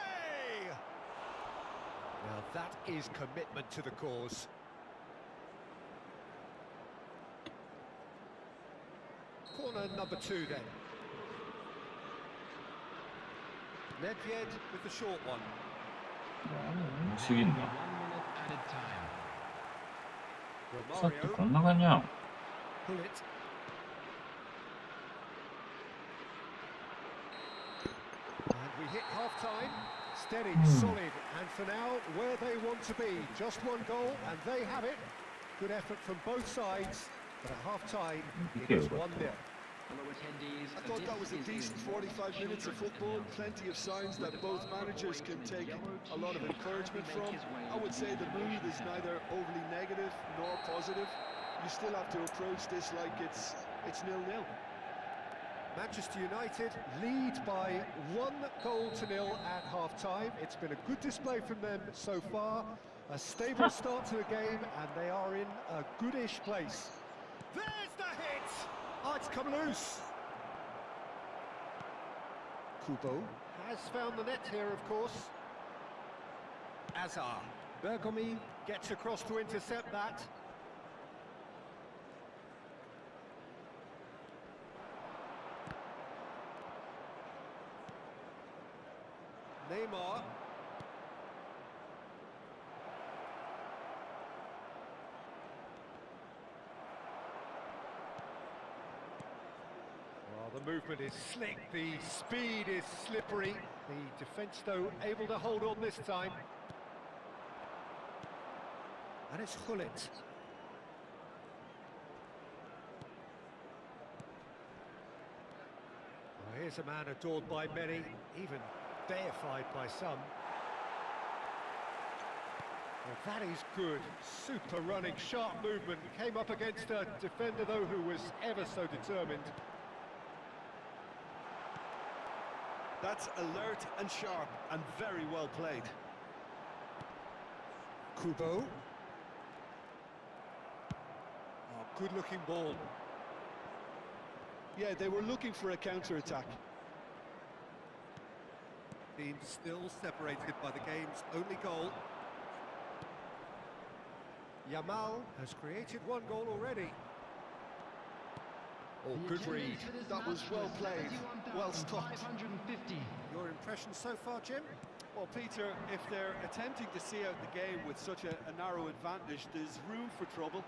Now that is commitment to the cause. Corner number 2 then. Nedved with the short one. 움직인다. 1 minute added time. 샷도 Romario, 건너가냐? pull it. And we hit half-time. Steady, solid, and for now, where they want to be. Just one goal, and they have it. Good effort from both sides, but at half-time, it is 1-0. I thought that was a decent 45 minutes of football, plenty of signs that both managers can take a lot of encouragement from. I would say the mood is neither overly negative nor positive. You still have to approach this like it's 0-0. Manchester United lead by 1-0 at half-time. It's been a good display from them so far. A stable start to the game, and they are in a goodish place. There's the hit! Oh, it's come loose. Kubo has found the net here, of course. Azar. Bergomi gets across to intercept that. Neymar. Well, the movement is slick, the speed is slippery. The defence, though, able to hold on this time. And it's Hullet. Well, here's a man adored by many, even deified by some. Well, that is good. Super running, sharp movement. Came up against a defender, though, who was ever so determined. That's alert and sharp and very well played. Kubo. Oh, good-looking ball. Yeah, they were looking for a counter-attack. Team still separated by the game's only goal. Yamal has created 1 goal already. Oh, good read. That was well played, well stopped. Your impression so far, Jim? Well, Peter, if they're attempting to see out the game with such a narrow advantage, there's room for trouble.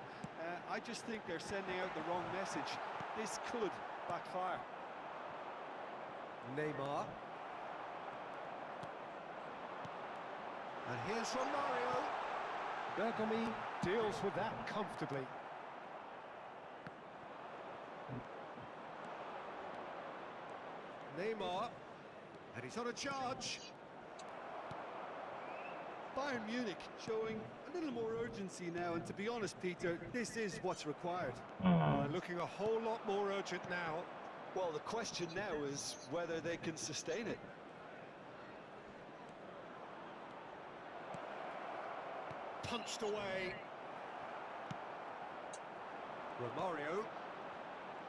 I just think they're sending out the wrong message. This could backfire. Neymar. And here's Romario. Bergomi deals with that comfortably. Neymar. And he's on a charge. Bayern Munich showing a little more urgency now, and to be honest, Peter, this is what's required. Looking a whole lot more urgent now. Well, the question now is whether they can sustain it. Punched away. Romario.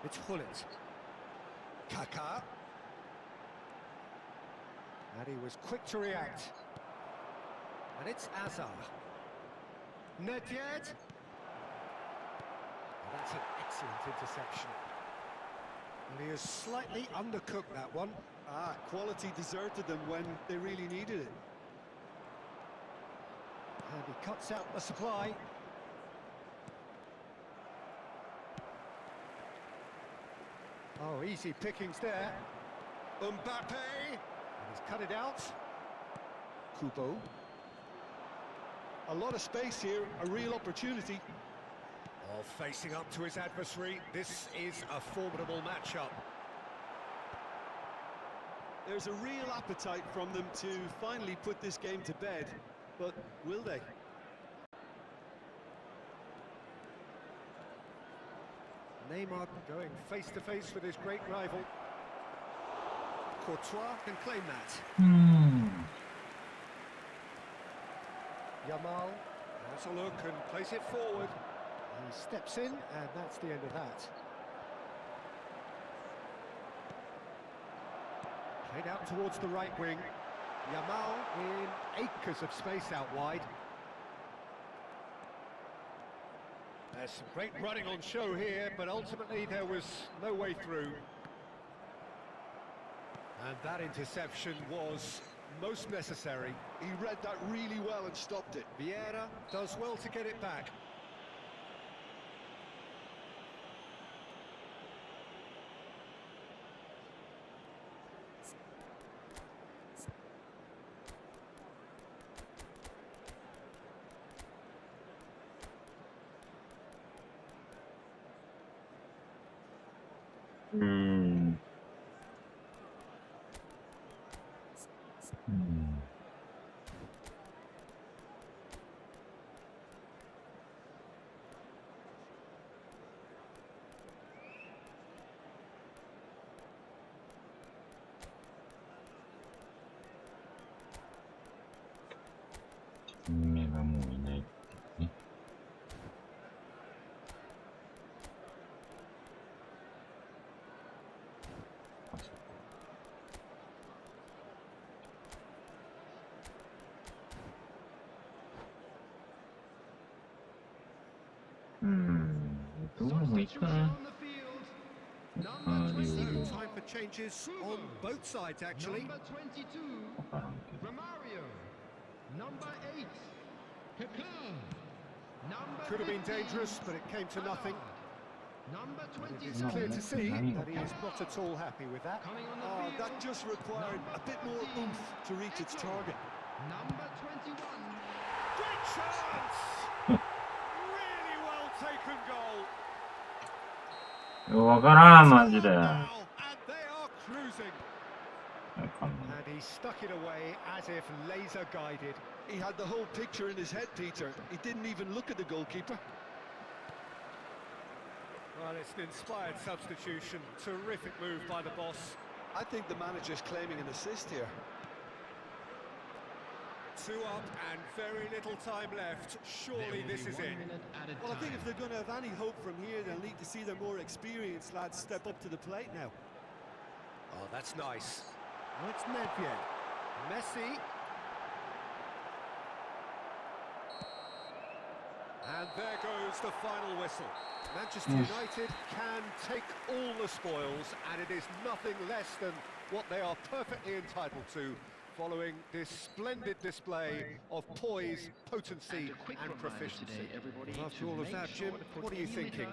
It's Hullet. Kaká. And he was quick to react. And it's Azar. Nedved. That's an excellent interception. And he has slightly undercooked that one. Quality deserted them when they really needed it. And he cuts out the supply. Oh, easy pickings there. Mbappe. And he's cut it out. Kubo. A lot of space here, a real opportunity. Oh, facing up to his adversary, this is a formidable matchup. There's a real appetite from them to finally put this game to bed, but will they? Neymar going face-to-face with his great rival. Courtois can claim that. Yamal has a look and plays it forward. He steps in, and that's the end of that. Played out towards the right wing. Yamal in acres of space out wide. There's some great running on show here, but ultimately there was no way through. And that interception was most necessary. He read that really well and stopped it. Vieira does well to get it back. Time for changes on both sides, actually. Number 22, Romario. Number 8, Kaká. Number Could have been 15, dangerous, but it came to nothing. Number It's 27, clear to see that he is not at all happy with that. coming on the Oh, field. that just required a bit more oomph to reach its target. Number 21, Great chance! Really well taken goal. わからん、マジで。Now, and they are cruising. And he stuck it away as if laser guided. He had the whole picture in his head, Peter. He didn't even look at the goalkeeper. Well, it's an inspired substitution. Terrific move by the boss. I think the manager's claiming an assist here. 2 up and very little time left. Surely this is it. Well, I think if they're going to have any hope from here, they'll need to see their more experienced lads step up to the plate now. Oh, that's nice. Well, it's Nedved. Messi. And there goes the final whistle. Manchester United can take all the spoils, and it is nothing less than what they are perfectly entitled to, following this splendid display of poise, potency and proficiency. After all of that, Jim, what are you thinking?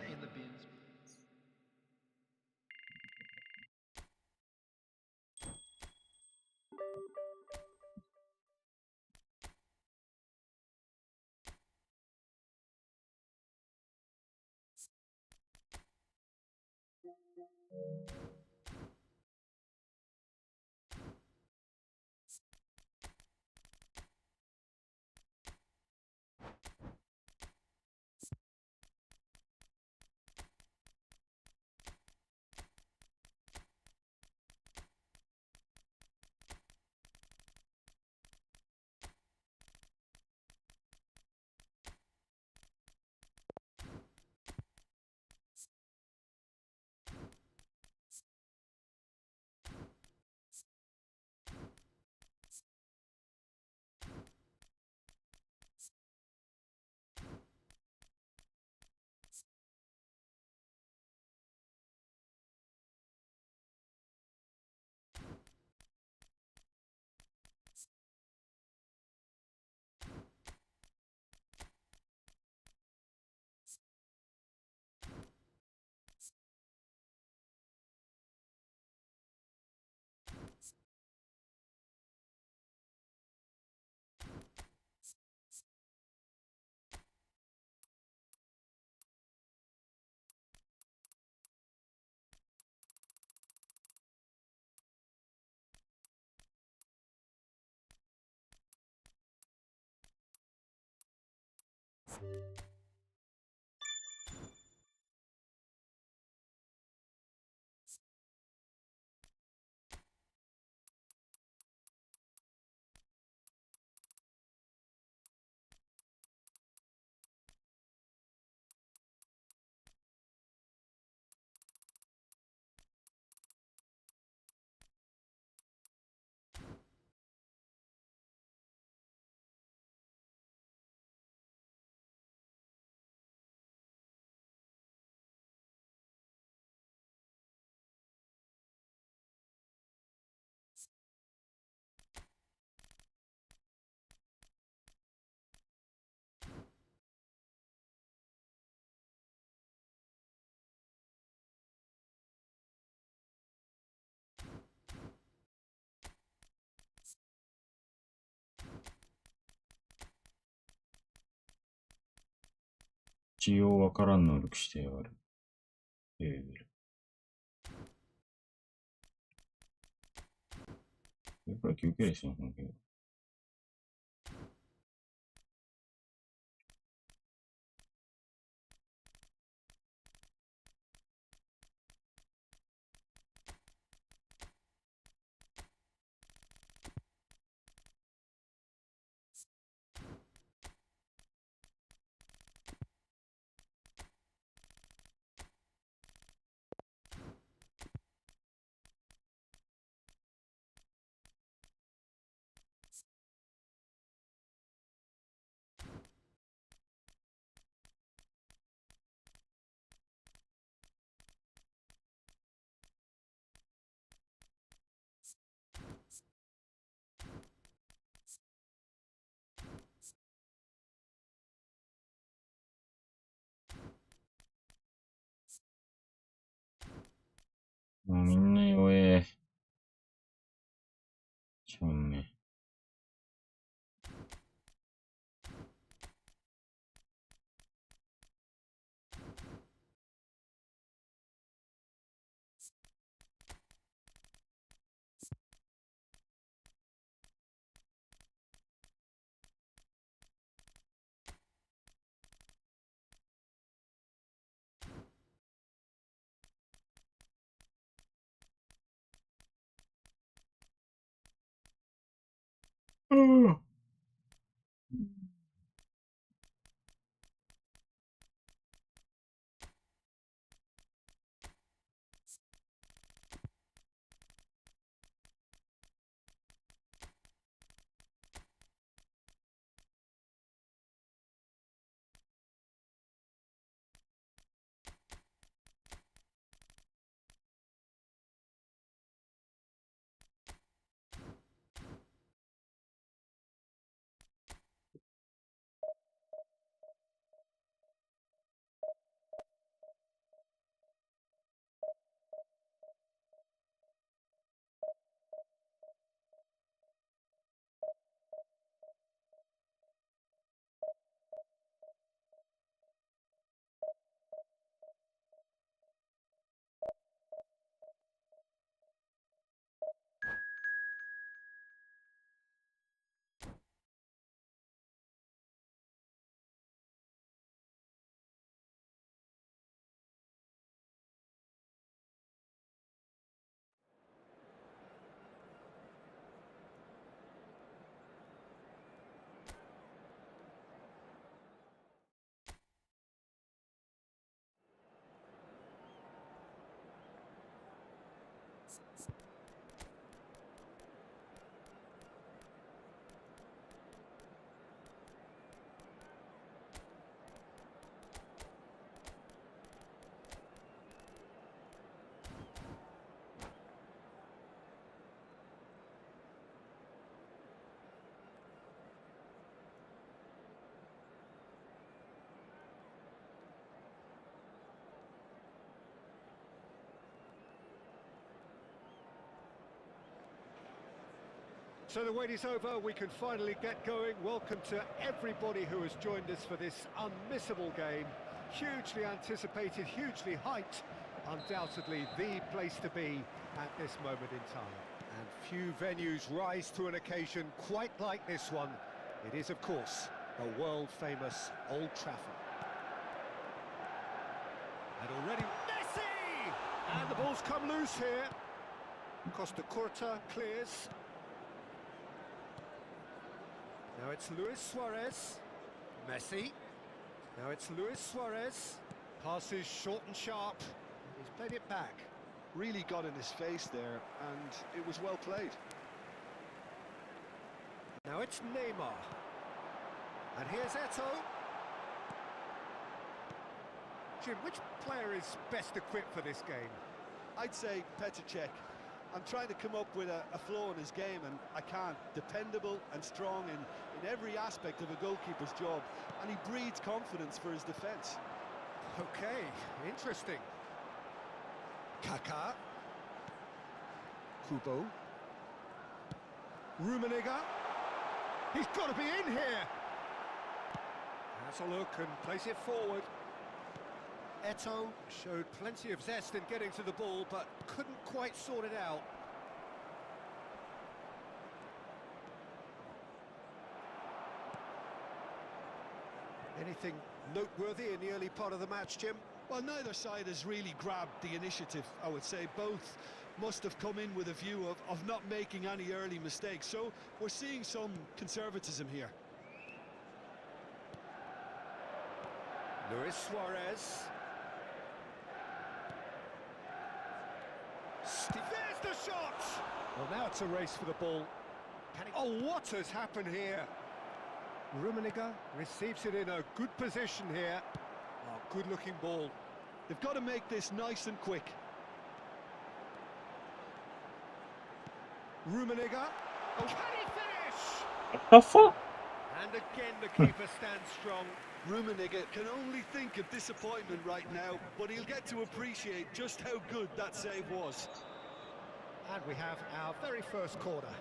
一応わからん能力してやがる。レベル。これから休憩ですよ、本気。もうみんな弱え。ちゃんめ。うん。So the wait is over, we can finally get going. Welcome to everybody who has joined us for this unmissable game. Hugely anticipated, hugely hyped, undoubtedly the place to be at this moment in time. And few venues rise to an occasion quite like this one. It is, of course, the world-famous Old Trafford. And already Messi! And the ball's come loose here. Costa Curta clears. Now it's Luis Suarez. Messi. Now it's Luis Suarez. Passes short and sharp. He's played it back. Really got in his face there, and it was well played. Now it's Neymar. And here's Eto'o. Jim, which player is best equipped for this game? I'd say Petr Cech. I'm trying to come up with a flaw in his game, and I can't. Dependable and strong in every aspect of a goalkeeper's job, and he breeds confidence for his defence. Okay, interesting. Kaká. Kubo. Rummenigge. He's got to be in here. Has a look and plays it forward. Eto'o showed plenty of zest in getting to the ball, but couldn't quite sort it out. Anything noteworthy in the early part of the match, Jim? Well, neither side has really grabbed the initiative, I would say. Both must have come in with a view of not making any early mistakes, so we're seeing some conservatism here. Luis Suarez. There's the shot! Well, now it's a race for the ball. Oh, what has happened here? Rummenigge receives it in a good position here. Oh, good-looking ball. They've got to make this nice and quick. Rummenigge. Oh, can he finish? What the fuck? And again, the keeper stands strong. Rummenigge can only think of disappointment right now, but he'll get to appreciate just how good that save was. And we have our very first corner.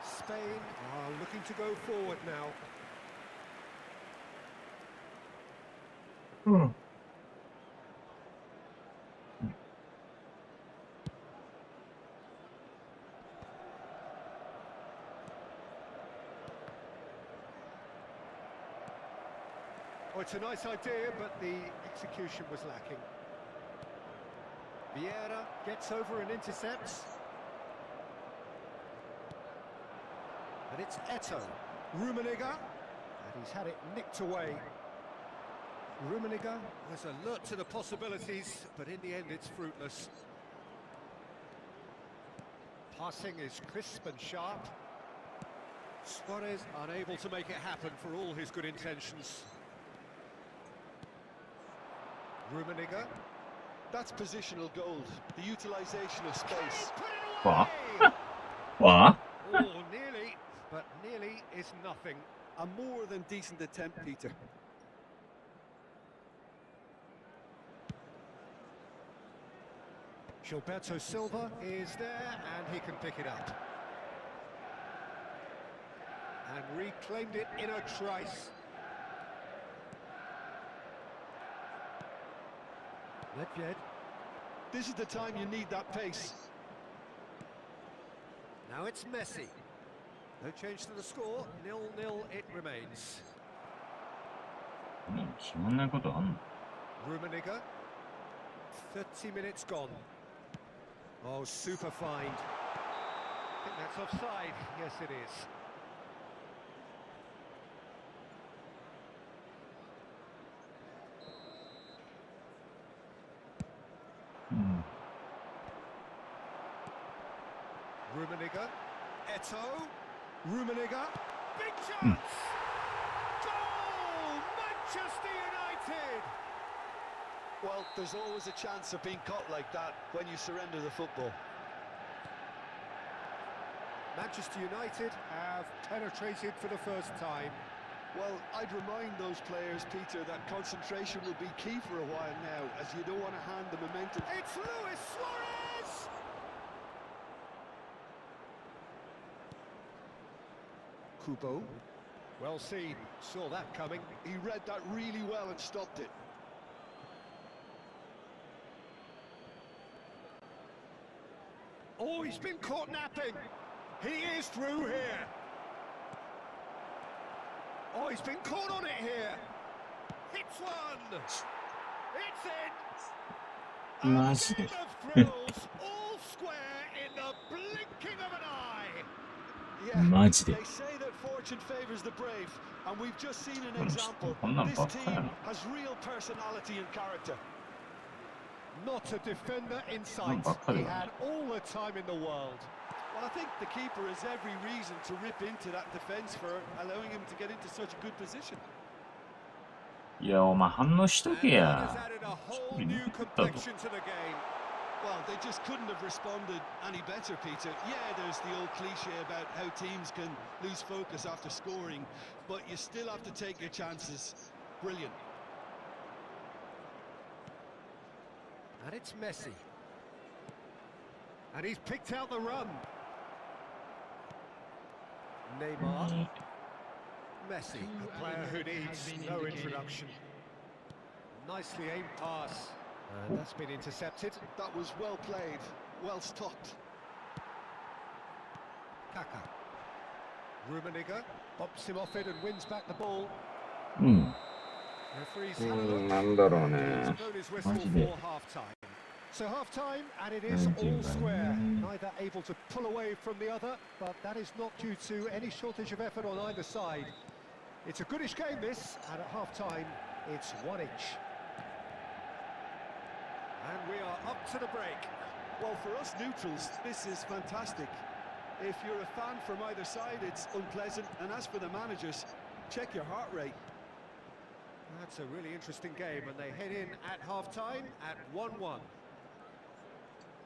Spain are looking to go forward now. Oh, it's a nice idea, but the execution was lacking. Vieira gets over and intercepts. And it's Eto'o. Rummenigge. And he's had it nicked away. Rummenigge was alert to the possibilities, but in the end it's fruitless. Passing is crisp and sharp. Suarez unable to make it happen for all his good intentions. Rummenigge. That's positional gold, the utilisation of space. What? What? Oh, nearly, but nearly is nothing. A more than decent attempt, Peter. Gilberto Silva is there, and he can pick it up. And reclaimed it in a trice. Nedved. This is the time you need that pace. Now it's Messi. No change to the score, 0-0 it remains. 決まんないことあんの？ Rummenigge. 30 minutes gone. Oh, super find. I think that's offside. Yes, it is. Rummenigge. Eto'o. Rummenigge. Big chance! Goal! Manchester United! Well, there's always a chance of being caught like that when you surrender the football. Manchester United have penetrated for the first time. Well, I'd remind those players, Peter, that concentration will be key for a while now, as you don't want to hand the momentum. It's Luis Suarez! Kubo. Well seen, saw that coming. He read that really well and stopped it. Oh, he's been caught napping. He is through here. Oh, he's been caught on it here. Hits one. It's in. A Nice. game of thrills, all square in the blinking of an eye. Yeah, Maji de. they say that fortune favors the brave, and we've just seen an この人 example. こんなん This ばっかや team な。 has real personality and character. Not a defender in Not sight. bad, He though. had all the time in the world. Well, I think the keeper has every reason to rip into that defence for allowing him to get into such a good position. いや、お前反応しと And け that や。 has added a 一 whole 人 new 抜けてったぞ。 complexion to the game. Well, they just couldn't have responded any better, Peter. Yeah, there's the old cliche about how teams can lose focus after scoring, but you still have to take your chances. Brilliant. And it's Messi. And he's picked out the run. Neymar. Messi, a player who needs no introduction. Nicely aimed pass. And that's been intercepted. That was well played, well stopped. Kaka. Rummenigge bops him off it and wins back the ball. うん。 Referee's had a look. なんだろう And ね。 he's blown his whistle マジで。 for half-time. So half-time, and it is all square. Neither able to pull away from the other, but that is not due to any shortage of effort on either side. It's a goodish game, this, and at half-time, it's 1-1. And we are up to the break. Well, for us neutrals, this is fantastic. If you're a fan from either side, it's unpleasant. And as for the managers, check your heart rate. That's a really interesting game, and they head in at half-time at 1-1.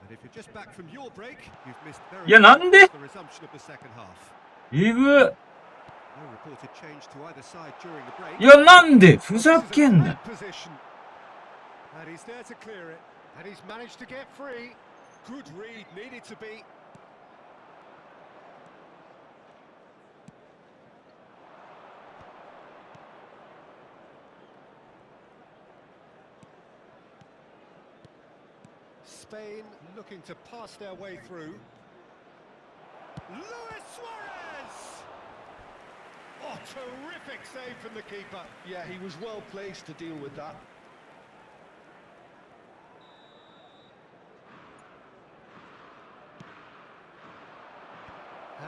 And if you're just back from your break, you've missed very いや、なんで the resumption of the second half. えぐ。 No reported change to either side during the break. いや、なんでふざけんな。 Position. And he's there to clear it. And he's managed to get free. Good read, needed to be. Spain looking to pass their way through. Luis Suarez! Oh, terrific save from the keeper. Yeah, he was well placed to deal with that.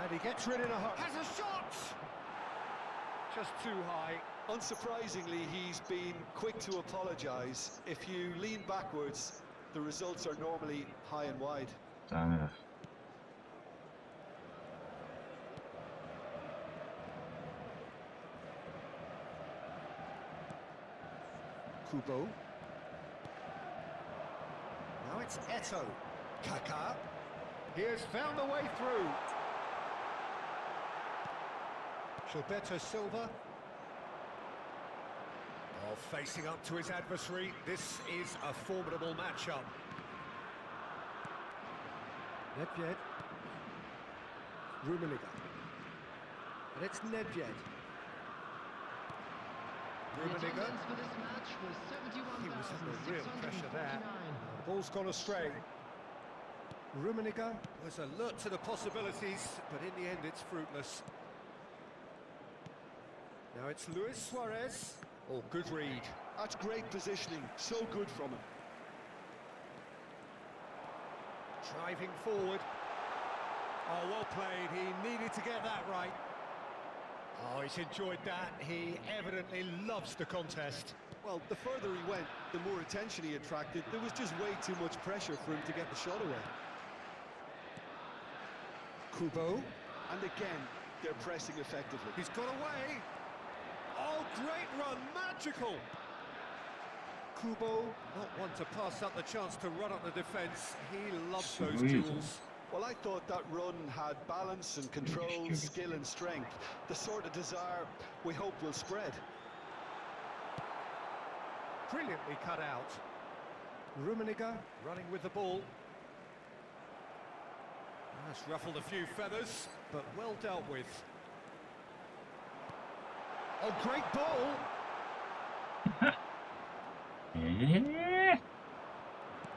And he gets rid in a hurry. Has a shot! Just too high. Unsurprisingly, he's been quick to apologise. If you lean backwards, the results are normally high and wide. ダメだ。 Kubo. Now it's Eto. Kaka. He has found the way through. Gilberto Silva. Oh, facing up to his adversary. This is a formidable matchup. Nedved. Rummenigge. And it's Nedved. Rummenigge. He was under real pressure there. The ball's gone astray. Rummenigge was alert to the possibilities, but in the end it's fruitless. Now it's Luis Suarez. Oh, good read. That's great positioning, so good from him. Driving forward. Oh, well played. He needed to get that right. Oh, he's enjoyed that. He evidently loves the contest. Well, the further he went, the more attention he attracted. There was just way too much pressure for him to get the shot away. Kubo. And again, they're pressing effectively. He's got away. Oh, great run. Magical. Kubo, not one to pass up the chance to run up the defence. He loves those Sweet. duels. Well, I thought that run had balance and control, skill and strength. The sort of desire we hope will spread. Brilliantly cut out. Rummenigge running with the ball. That's ruffled a few feathers, but well dealt with. Oh, great ball!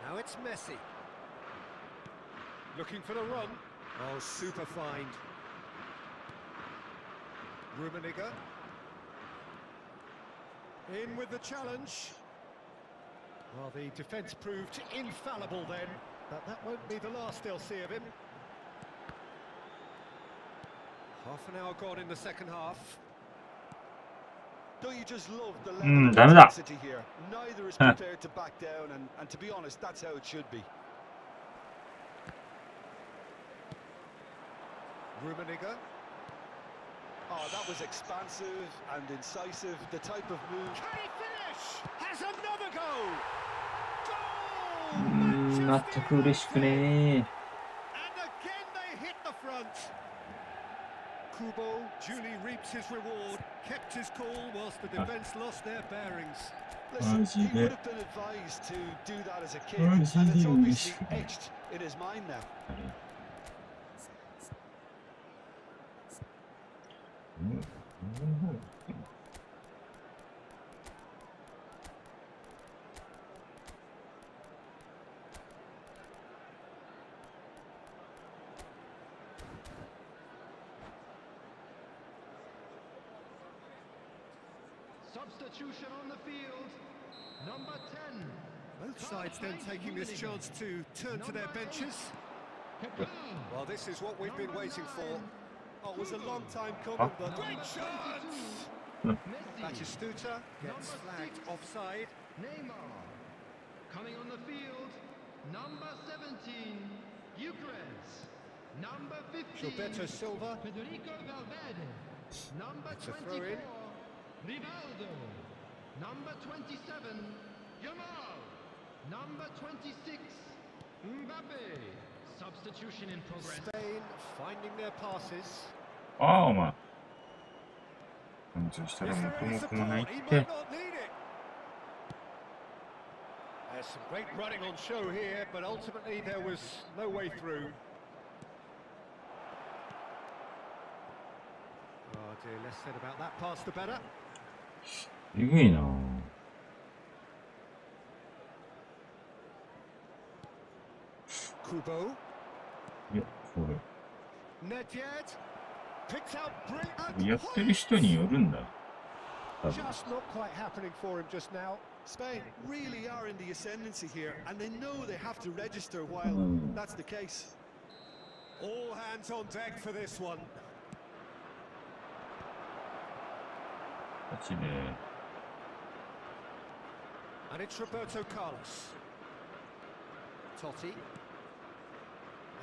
Now it's Messi. Looking for the run. Oh, super find. Rummenigge. In with the challenge. Well, the defence proved infallible then, but that won't be the last they'll see of him. Half an hour gone in the second half. Don't you just love the level of ダメだ。 intensity here? Neither is prepared to back down, and to be honest, that's how it should be. Rummenigge. Oh, that was expansive and incisive, the type of move. Can he finish? Has another goal! Goal! 全く嬉しくねー。 And again they hit the front. Kubo duly reaps his reward, kept his cool whilst the defence lost their bearings. Listen, he would have been advised to do that as a kid, and it's obviously etched in his mind now. Substitution on the field. Number 10. Both sides then taking this chance to turn to their benches. Well, this is what we've been waiting for. Oh, it was a long time coming, but Great chance! Batistuta gets flagged offside. Neymar. Coming on the field. Number 17. Eucres. Number 15. Gilberto Silva. Federico Valverde. Number It's a throw-in. 24. Rivaldo. Number 27. Yamal. Number 26. Mbappe. Substitution in progress. Spain finding their passes. ああ、お前。そしたら Is 元 there any も子も support? ないっ He て might。not need it. There's some great running on show here, but ultimately there was no way through. Oh dear, less said about that pass the better. えぐいな。 Kubo. いや、これ。 Nedved. Picks out brilliant. やってる人によるんだ。多分。 Just not quite happening for him just now. Spain really are in the ascendancy here, and they know they have to register while that's the case. All hands on deck for this one. マジで。 And it's Roberto Carlos. Totti.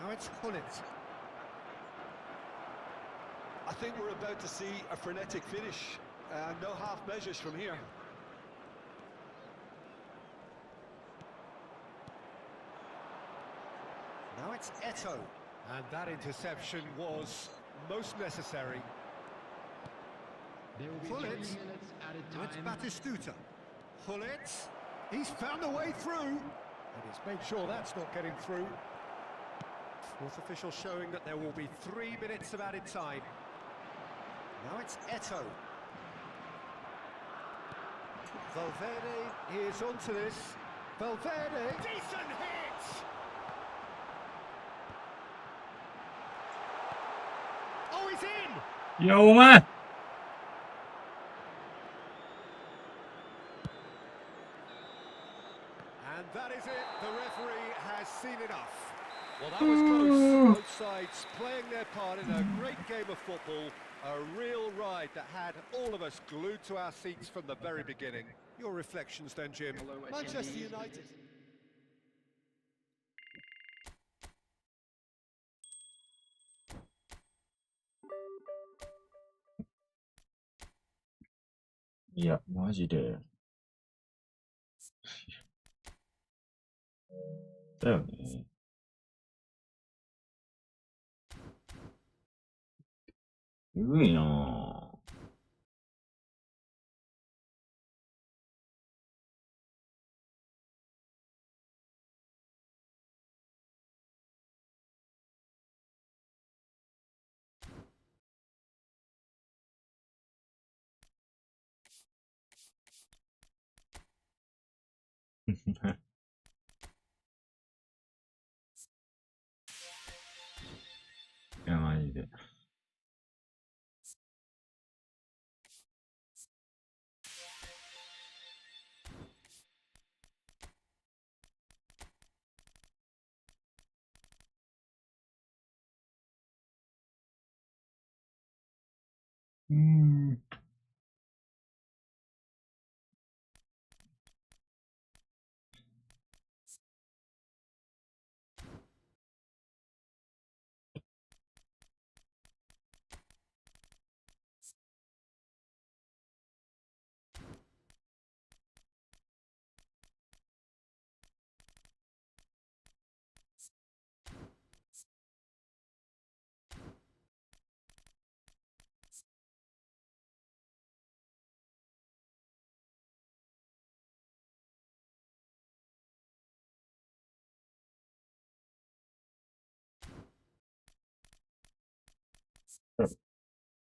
Now it's Hullet. I think we're about to see a frenetic finish. No half measures from here. Now it's Eto'o. And that interception was most necessary. There will be Hullet. 3 minutes added Now it's time. Batistuta. Hullet. He's found a way through. And he's made sure that's not getting through. Fourth official showing that there will be 3 minutes of added time. Now it's Eto'o. Valverde is onto this. Valverde. Decent hit! Oh, he's in! いや、お前。 And that is it. The referee has seen enough. Well, that was close. Both sides playing their part in a great game of football. A real ride that had all of us glued to our seats from the very beginning. Your reflections then, Jim? Manchester United. いや、マジで。だよね。えぐいなぁ。うーん。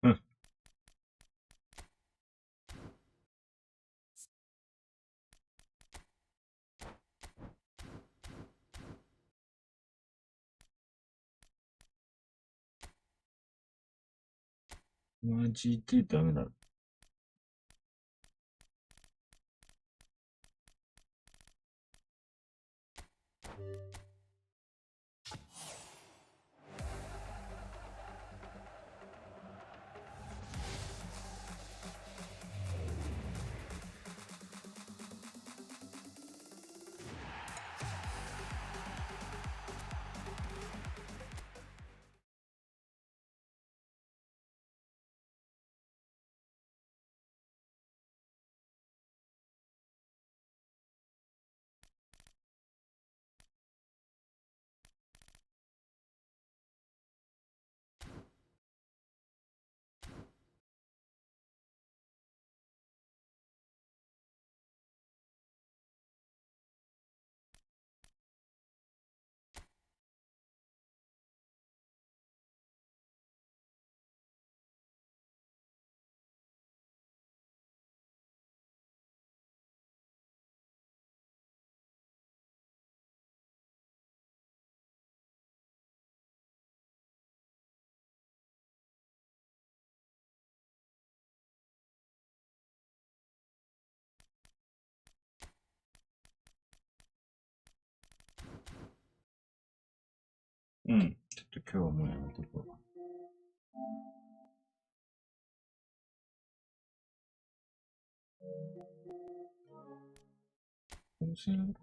うん。マジでダメだ。うん。ちょっと今日はもうやめとこう。温泉やるか。